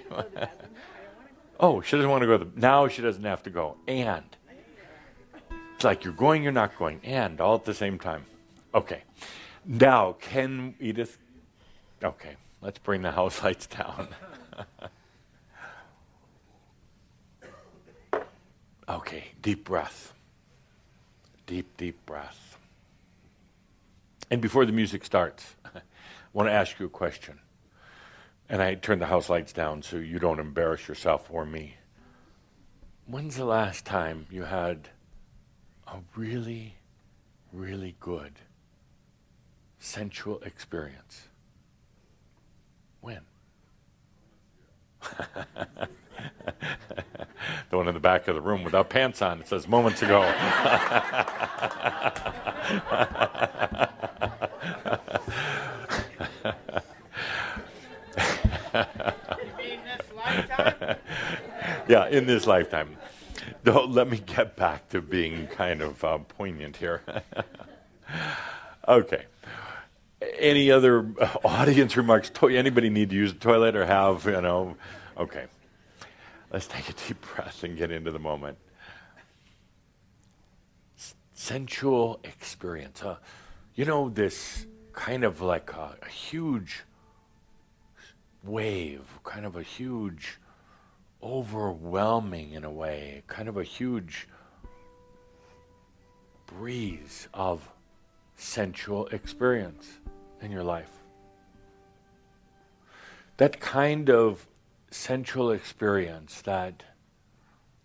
Oh, she doesn't want to go. Now she doesn't have to go. And. It's like you're going, you're not going. And all at the same time. Okay. Now, can Edith... Okay, let's bring the house lights down. Okay, deep breath. Deep, deep breath. And before the music starts, I want to ask you a question. And I turn the house lights down so you don't embarrass yourself or me. When's the last time you had a a really, really good sensual experience? When? The one in the back of the room without pants on. It says moments ago. Yeah, in this lifetime. Don't let me get back to being kind of poignant here. Okay. Any other audience remarks? Anybody need to use the toilet or have, Okay. Let's take a deep breath and get into the moment. Sensual experience. This kind of like a huge wave, kind of a huge, overwhelming in a way, kind of a huge breeze of sensual experience in your life. That kind of sensual experience that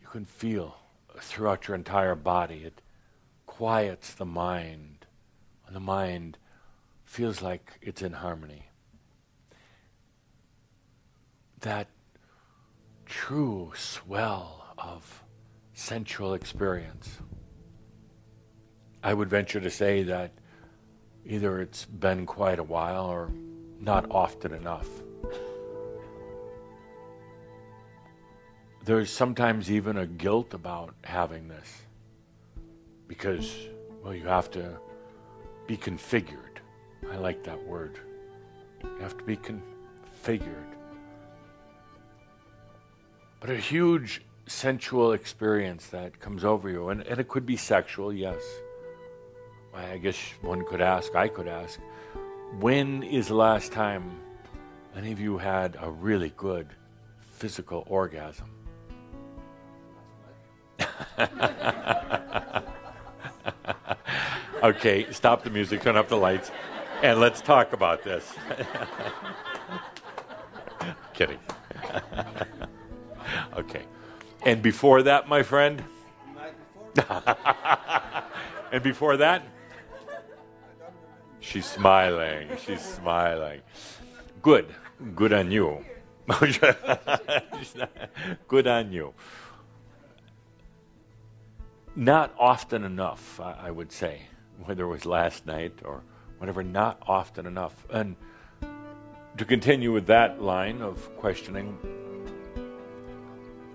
you can feel throughout your entire body. It quiets the mind, and the mind feels like it's in harmony. That true swell of sensual experience. I would venture to say that either it's been quite a while or not often enough. There's sometimes even a guilt about having this because, you have to be configured. I like that word. You have to be configured. But a huge sensual experience that comes over you, and it could be sexual, yes. I guess I could ask, when is the last time any of you had a really good physical orgasm? Okay, stop the music, turn up the lights, and let's talk about this. Kidding. Okay. And before that, my friend? And before that? She's smiling. She's smiling. Good. Good on you. Good on you. Not often enough, I would say, whether it was last night or whatever, not often enough. And to continue with that line of questioning,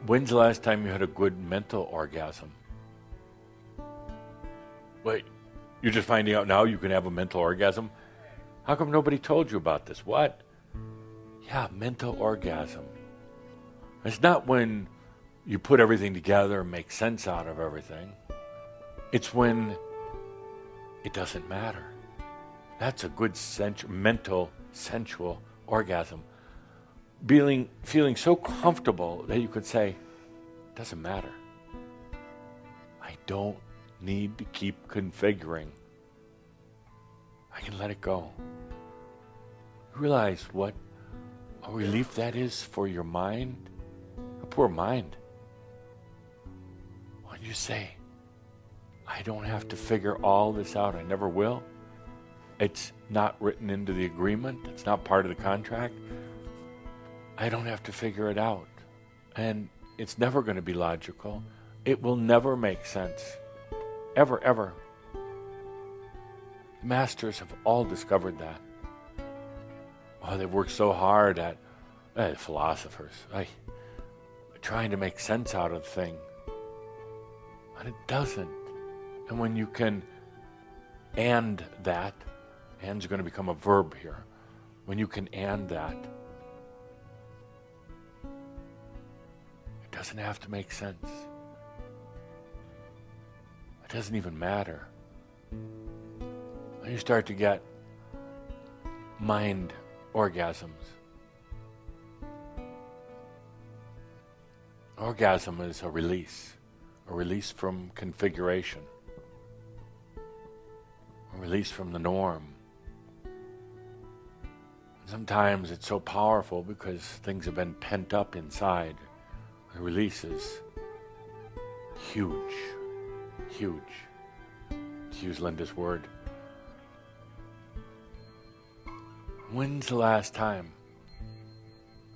when's the last time you had a good mental orgasm? Wait, you're just finding out now you can have a mental orgasm? How come nobody told you about this? What? Yeah, mental orgasm. It's not when you put everything together and make sense out of everything. It's when it doesn't matter. That's a good mental, sensual orgasm. Feeling so comfortable that you could say, it doesn't matter. I don't need to keep configuring. I can let it go. Realize what a relief that is for your mind, a poor mind. When you say, I don't have to figure all this out, I never will. It's not written into the agreement, it's not part of the contract. I don't have to figure it out. And it's never going to be logical. It will never make sense. Ever, ever. Masters have all discovered that. Oh, they've worked so hard at, philosophers, trying to make sense out of the thing. And it doesn't. And when you can and that, and's going to become a verb here. When you can and that, it doesn't have to make sense. It doesn't even matter. When you start to get mind orgasms. Orgasm is a release from configuration, a release from the norm. Sometimes it's so powerful because things have been pent up inside. The release is huge, huge. to use Linda's word. When's the last time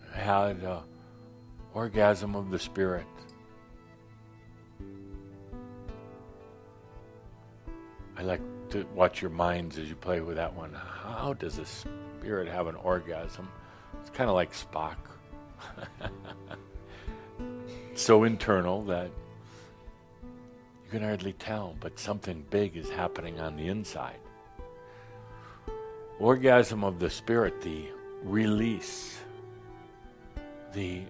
you had an orgasm of the Spirit? I like to watch your minds as you play with that one. How does a spirit have an orgasm? It's kind of like Spock. So internal that you can hardly tell, but something big is happening on the inside. Orgasm of the Spirit, the release, the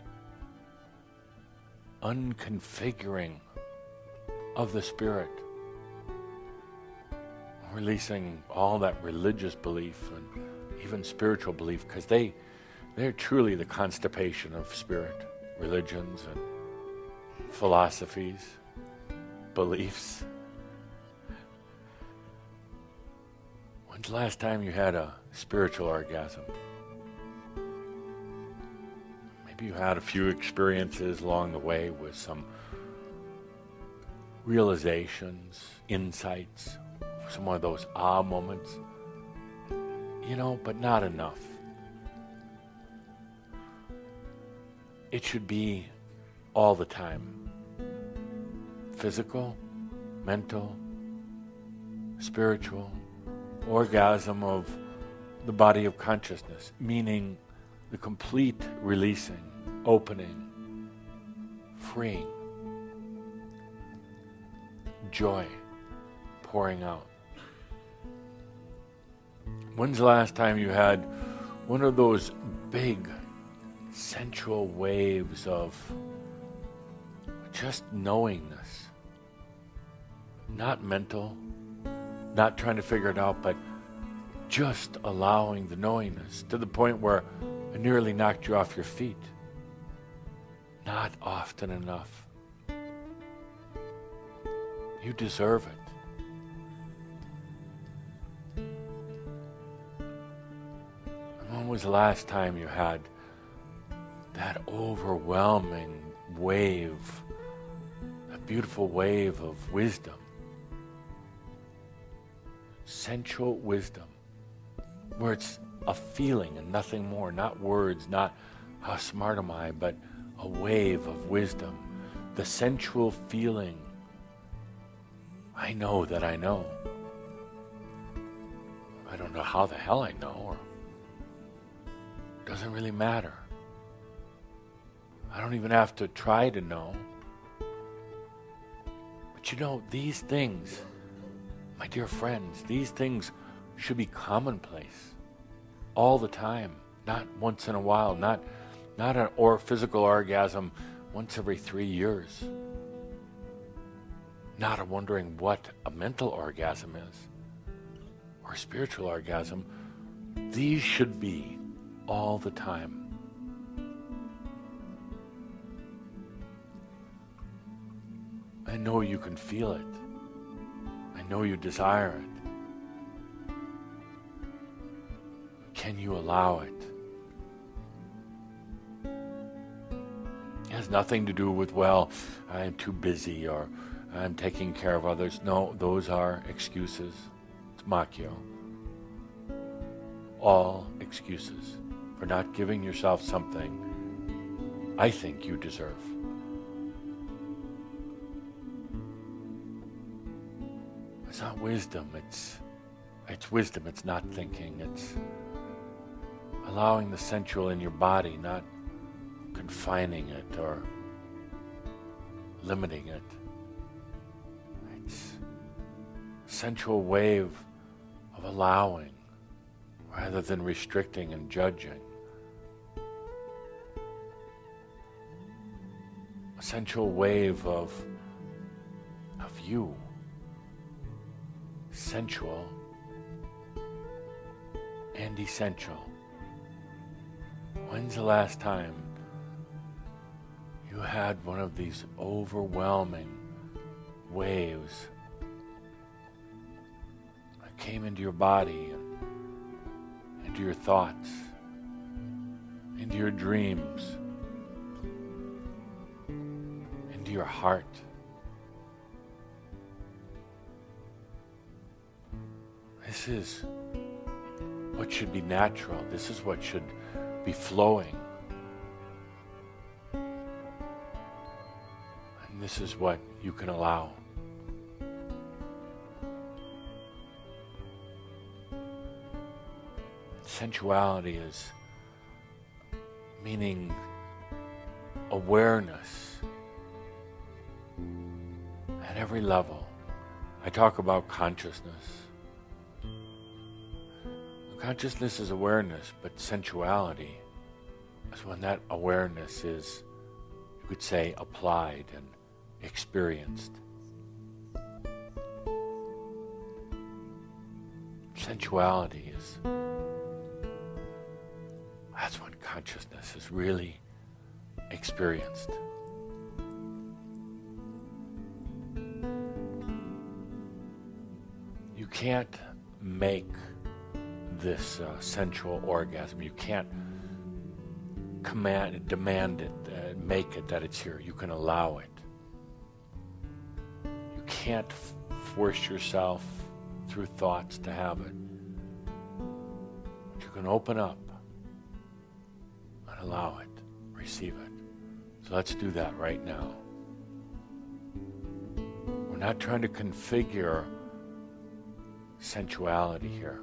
unconfiguring of the Spirit, releasing all that religious belief and even spiritual belief, because they're truly the constipation of spirit, religions and philosophies, beliefs. When's the last time you had a spiritual orgasm? Maybe you had a few experiences along the way with some realizations, insights, some of those ah moments, but not enough. It should be all the time. Physical, mental, spiritual, orgasm of the body of consciousness, meaning the complete releasing, opening, freeing, joy pouring out. When's the last time you had one of those big sensual waves of just knowingness? Not mental, not trying to figure it out, but just allowing the knowingness to the point where it nearly knocked you off your feet. Not often enough. You deserve it. When was the last time you had that overwhelming wave, that beautiful wave of wisdom? Sensual wisdom, where it's a feeling and nothing more, not words, not how smart am I, but a wave of wisdom. The sensual feeling, I know that I know. I don't know how the hell I know, or doesn't really matter. I don't even have to try to know. But these things, my dear friends, these things should be commonplace all the time, not once in a while, not an physical orgasm once every 3 years, not a wondering what a mental orgasm is or a spiritual orgasm. These should be all the time. I know you can feel it. I know you desire it. Can you allow it? It has nothing to do with, I'm too busy or I'm taking care of others. No, those are excuses. It's Makyo. All excuses for not giving yourself something I think you deserve. It's not wisdom, it's wisdom, it's not thinking, it's allowing the sensual in your body, not confining it or limiting it. It's a sensual wave of allowing rather than restricting and judging. A sensual wave of you. Sensual and essential. When's the last time you had one of these overwhelming waves that came into your body and into your thoughts, into your dreams, into your heart? This is what should be natural. This is what should be flowing. And this is what you can allow. Sensuality is meaning awareness at every level. I talk about consciousness. Consciousness is awareness, but sensuality is when that awareness is, you could say, applied and experienced. Sensuality is, that's when consciousness is really experienced. You can't make this sensual orgasm. You can't command it, demand it, make it that it's here. You can allow it. You can't force yourself through thoughts to have it. But you can open up and allow it, receive it. So let's do that right now. We're not trying to configure sensuality here.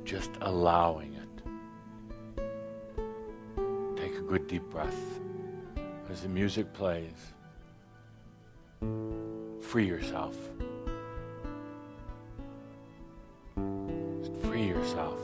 Just allowing it. Take a good deep breath. As the music plays, free yourself. Just free yourself.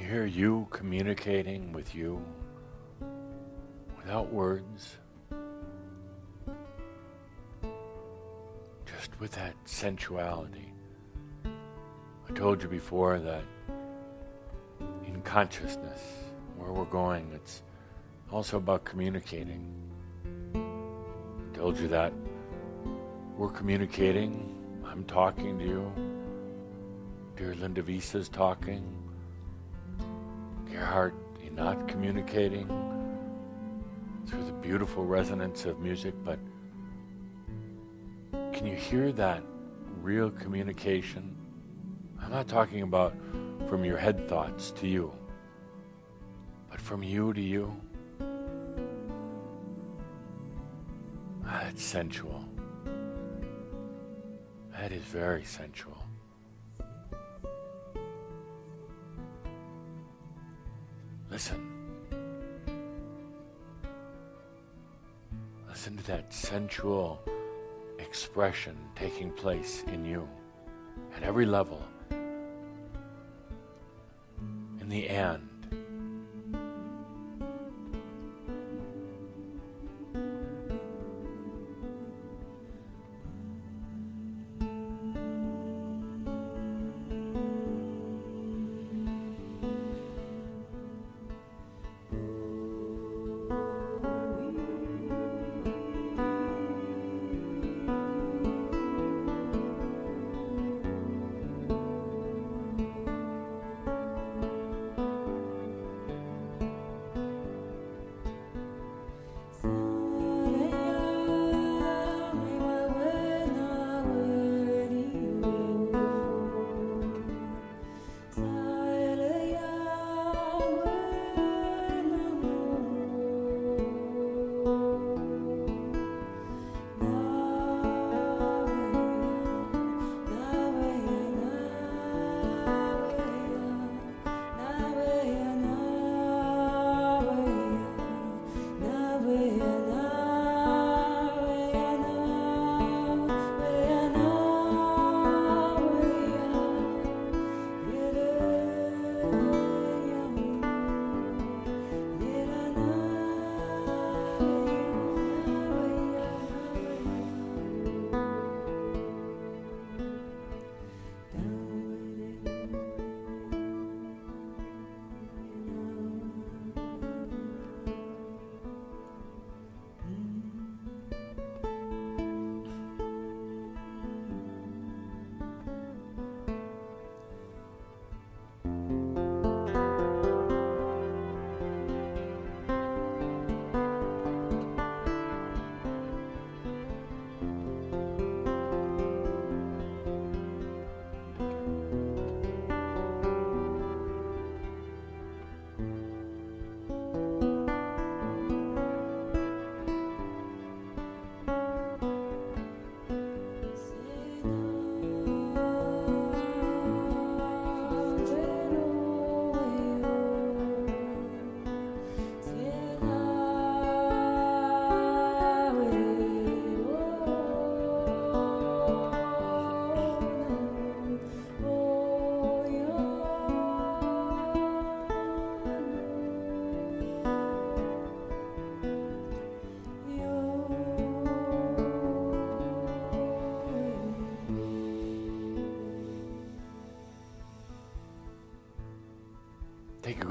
Hear you communicating with you without words, just with that sensuality. I told you before that in consciousness, where we're going, it's also about communicating. I told you that we're communicating. I'm talking to you. Dear Linda Visa's talking. Gerhard, you're not communicating through the beautiful resonance of music, but can you hear that real communication? I'm not talking about from your head thoughts to you, but from you to you. That's sensual. That is very sensual. Listen. Listen to that sensual expression taking place in you at every level. In the end,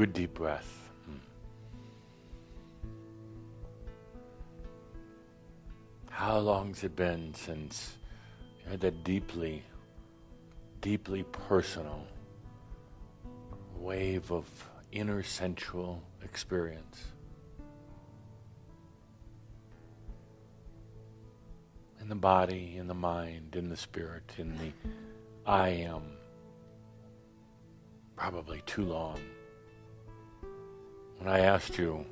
good deep breath. How long's it been since you had that deeply, deeply personal wave of inner sensual experience? In the body, in the mind, in the spirit, in the I am. Probably too long. When I asked you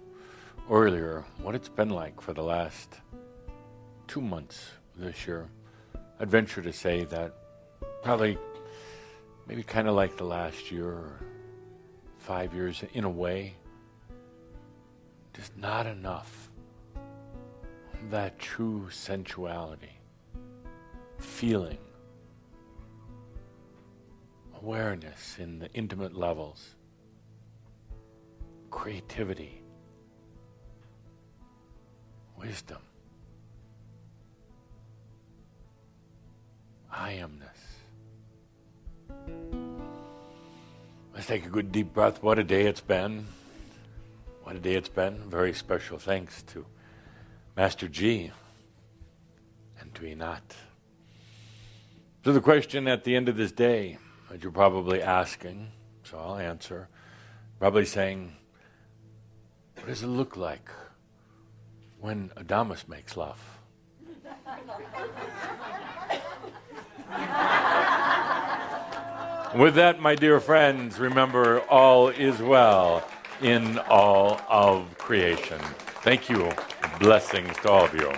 earlier what it's been like for the last 2 months this year, I'd venture to say that probably maybe kind of like the last year or 5 years in a way. Just not enough of that true sensuality, feeling, awareness in the intimate levels, creativity, wisdom, I amness. Let's take a good deep breath. What a day it's been. What a day it's been. Very special thanks to Master G and to Inat. So the question at the end of this day that you're probably asking, so I'll answer, probably saying, what does it look like when Adamus makes love? With that, my dear friends, remember all is well in all of creation. Thank you. Blessings to all of you.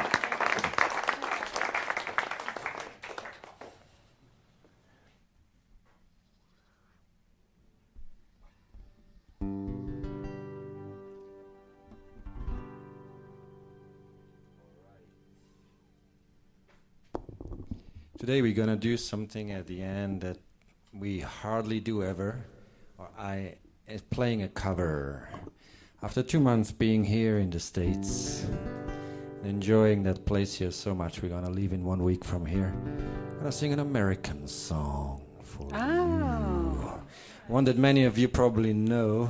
Today we're going to do something at the end that we hardly do ever. I is playing a cover. After 2 months being here in the States, enjoying that place here so much, we're going to leave in 1 week from here. I'm going to sing an American song for you. One that many of you probably know.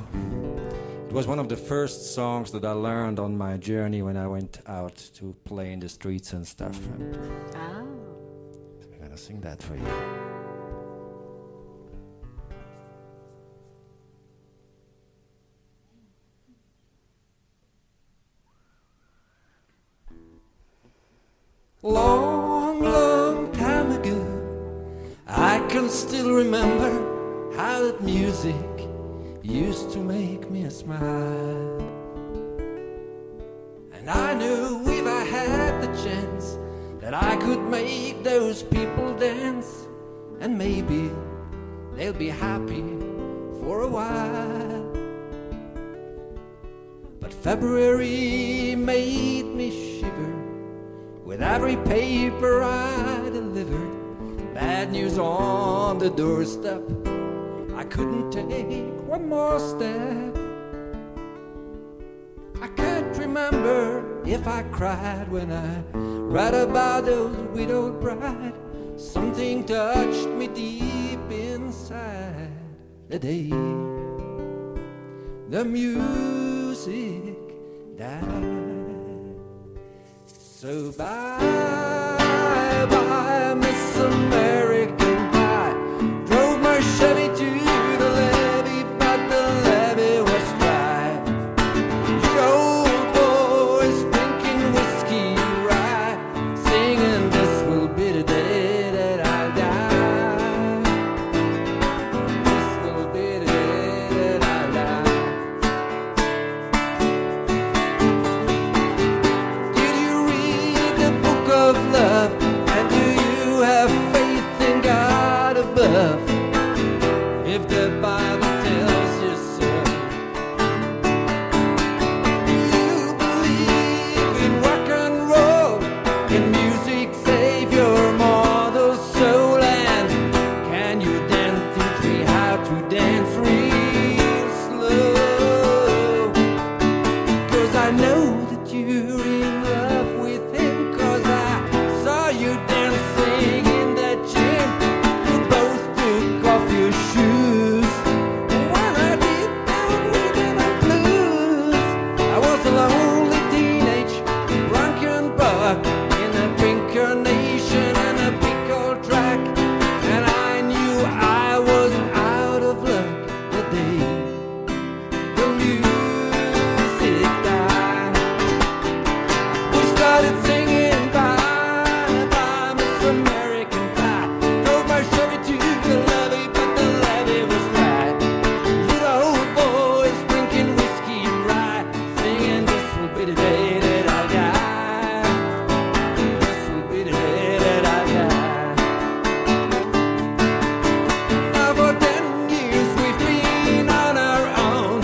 It was one of the first songs that I learned on my journey when I went out to play in the streets and stuff. And I'm going to sing that for you. Long, long time ago, I can still remember how that music used to make me smile. And I knew if I had the chance that I could make those people dance, and maybe they'll be happy for a while. But February made me shiver with every paper I delivered. Bad news on the doorstep, I couldn't take one more step. I can't remember if I cried when I read about those widowed bride. Something touched me deep inside the day the music died. So bye, bye, Miss American Pie. Drove my Chevy to the levee, but the levee was dry. Old boys drinking whiskey rye, singing this will be the day that I die. This will be the day that I die. Did you read the book of love? And do you started singing bye, bye, Miss American Pie. Drove my Chevy to the levee, but the levee was dry. Little old boys drinking whiskey and rye, singing this will be the day that I die. This will be the day that I die. Now for 10 years we've been on our own.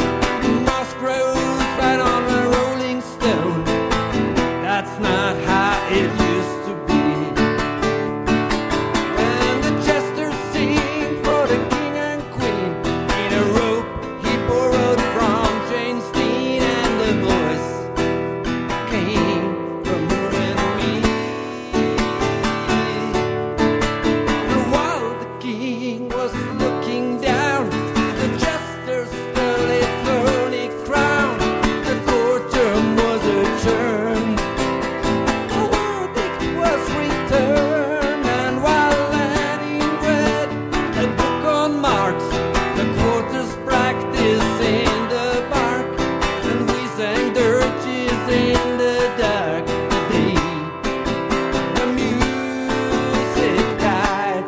Moss grows right on a rolling stone. That's not how it used to be. When the jesters sing for the king and queen in a rope he borrowed from Jane Steen, and the voice came from her and me. And while the king was looking down, the jesters stole a thorny crown. The courtroom was adjourned. The verdict was returned, and while Lanning read a book on Marx, the quarters practice in the park, and we sang dirges in the dark. The day the music died,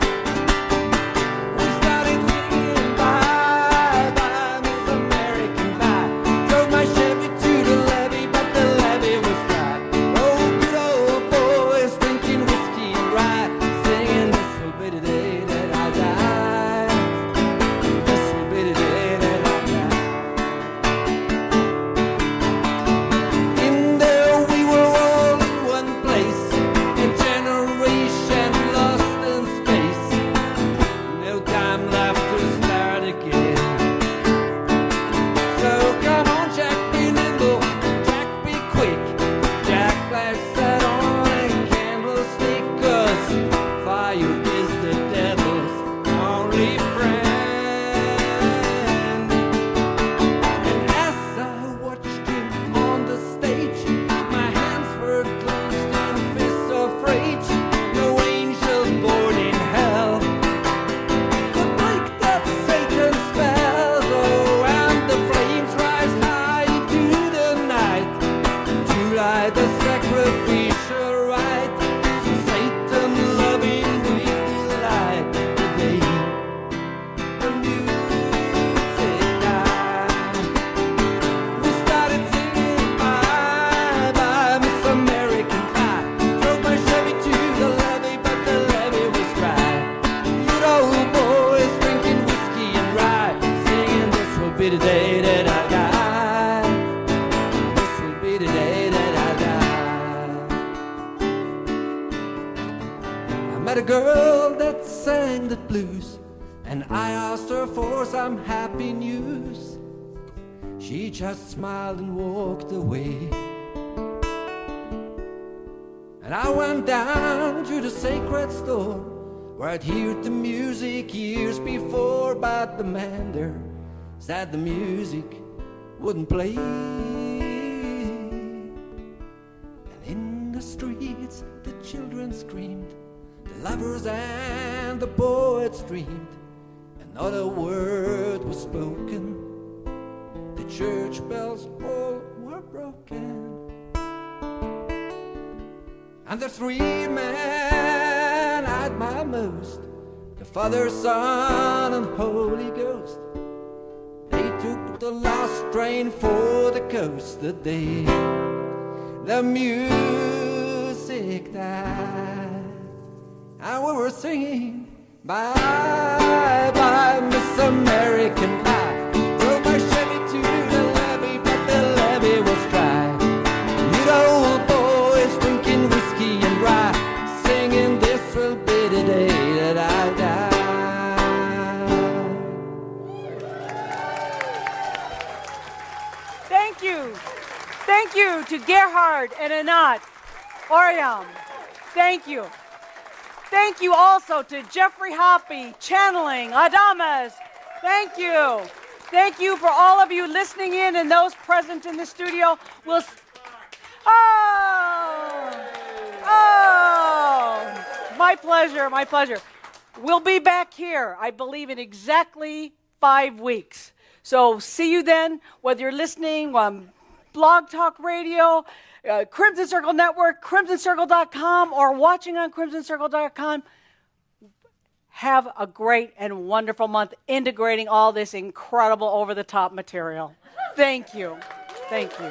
we started singing bye, bye, Miss American Pie. Drove my Chevy to the levee, but the levee was dry. Oh, good old boys drinking whiskey and rye, singing this will be the day that I die. This will be the day that I die. In there we were all in one place, a generation lost in space. No time left to start again. So come on, Jack, be nimble, Jack, be quick. Jack flashed that on a candlestick, 'cause fire is the devil's only friend. And as I watched him on the stage, my hands were clenched in fists of rage. No angel born in hell could break that Satan's spell. Oh, and the flames rise high into the night to light the sacrificial rite. So Satan loving with delight, the day the music died. We started singing bye, bye, Miss American Pie. Drove my Chevy to the levee, but the levee was dry. Good old boys drinking whiskey and rye, singing this will be the day that I die. This will be the day that I die. I met a girl that sang the blues, and I asked her for some happy news. She just smiled and walked away. And I went down to the sacred store where I'd heard the music years before, but the man there said the music wouldn't play. And in the streets the children screamed, the lovers and the poets dreamed, and not a word was spoken. The church bells all were broken. And the three men I admire most, the Father, Son, and Holy Ghost, they took the last train for the coast the day the music died. And we were singing bye, bye, Miss American Pie. Drove my Chevy to the levee, but the levee was dry. You old boys drinking whiskey and rye, singing this will be the day that I die. Thank you. Thank you to Gerhard and Anat, Oriam. Thank you. Thank you also to Jeffrey Hoppy, channeling, Adamas. Thank you. Thank you for all of you listening in and those present in the studio. We'll. Oh, my pleasure, my pleasure. We'll be back here, I believe, in exactly 5 weeks. So see you then, whether you're listening Blog Talk Radio, Crimson Circle Network, crimsoncircle.com, or watching on crimsoncircle.com. Have a great and wonderful month integrating all this incredible over-the-top material. Thank you. Thank you.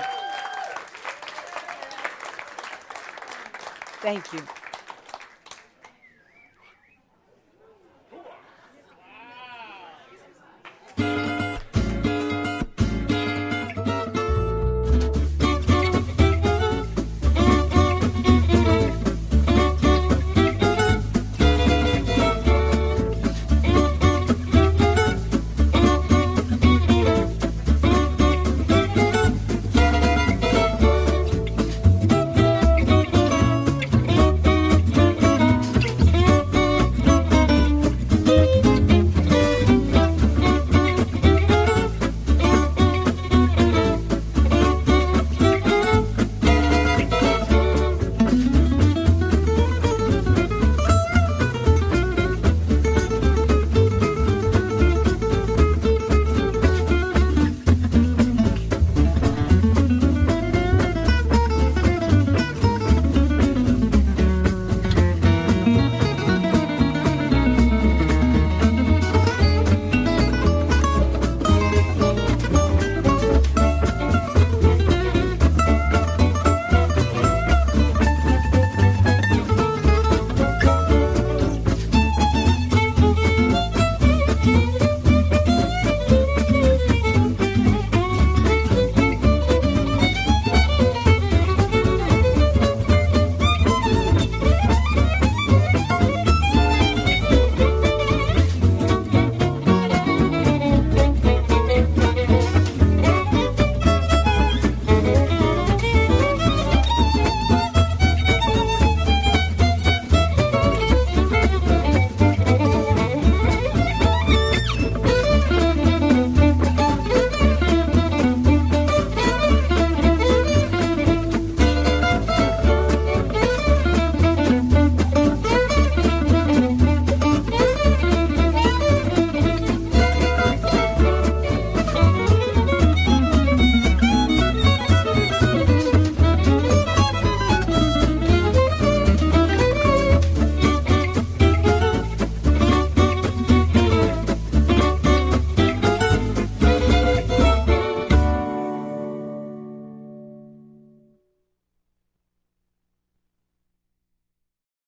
Thank you.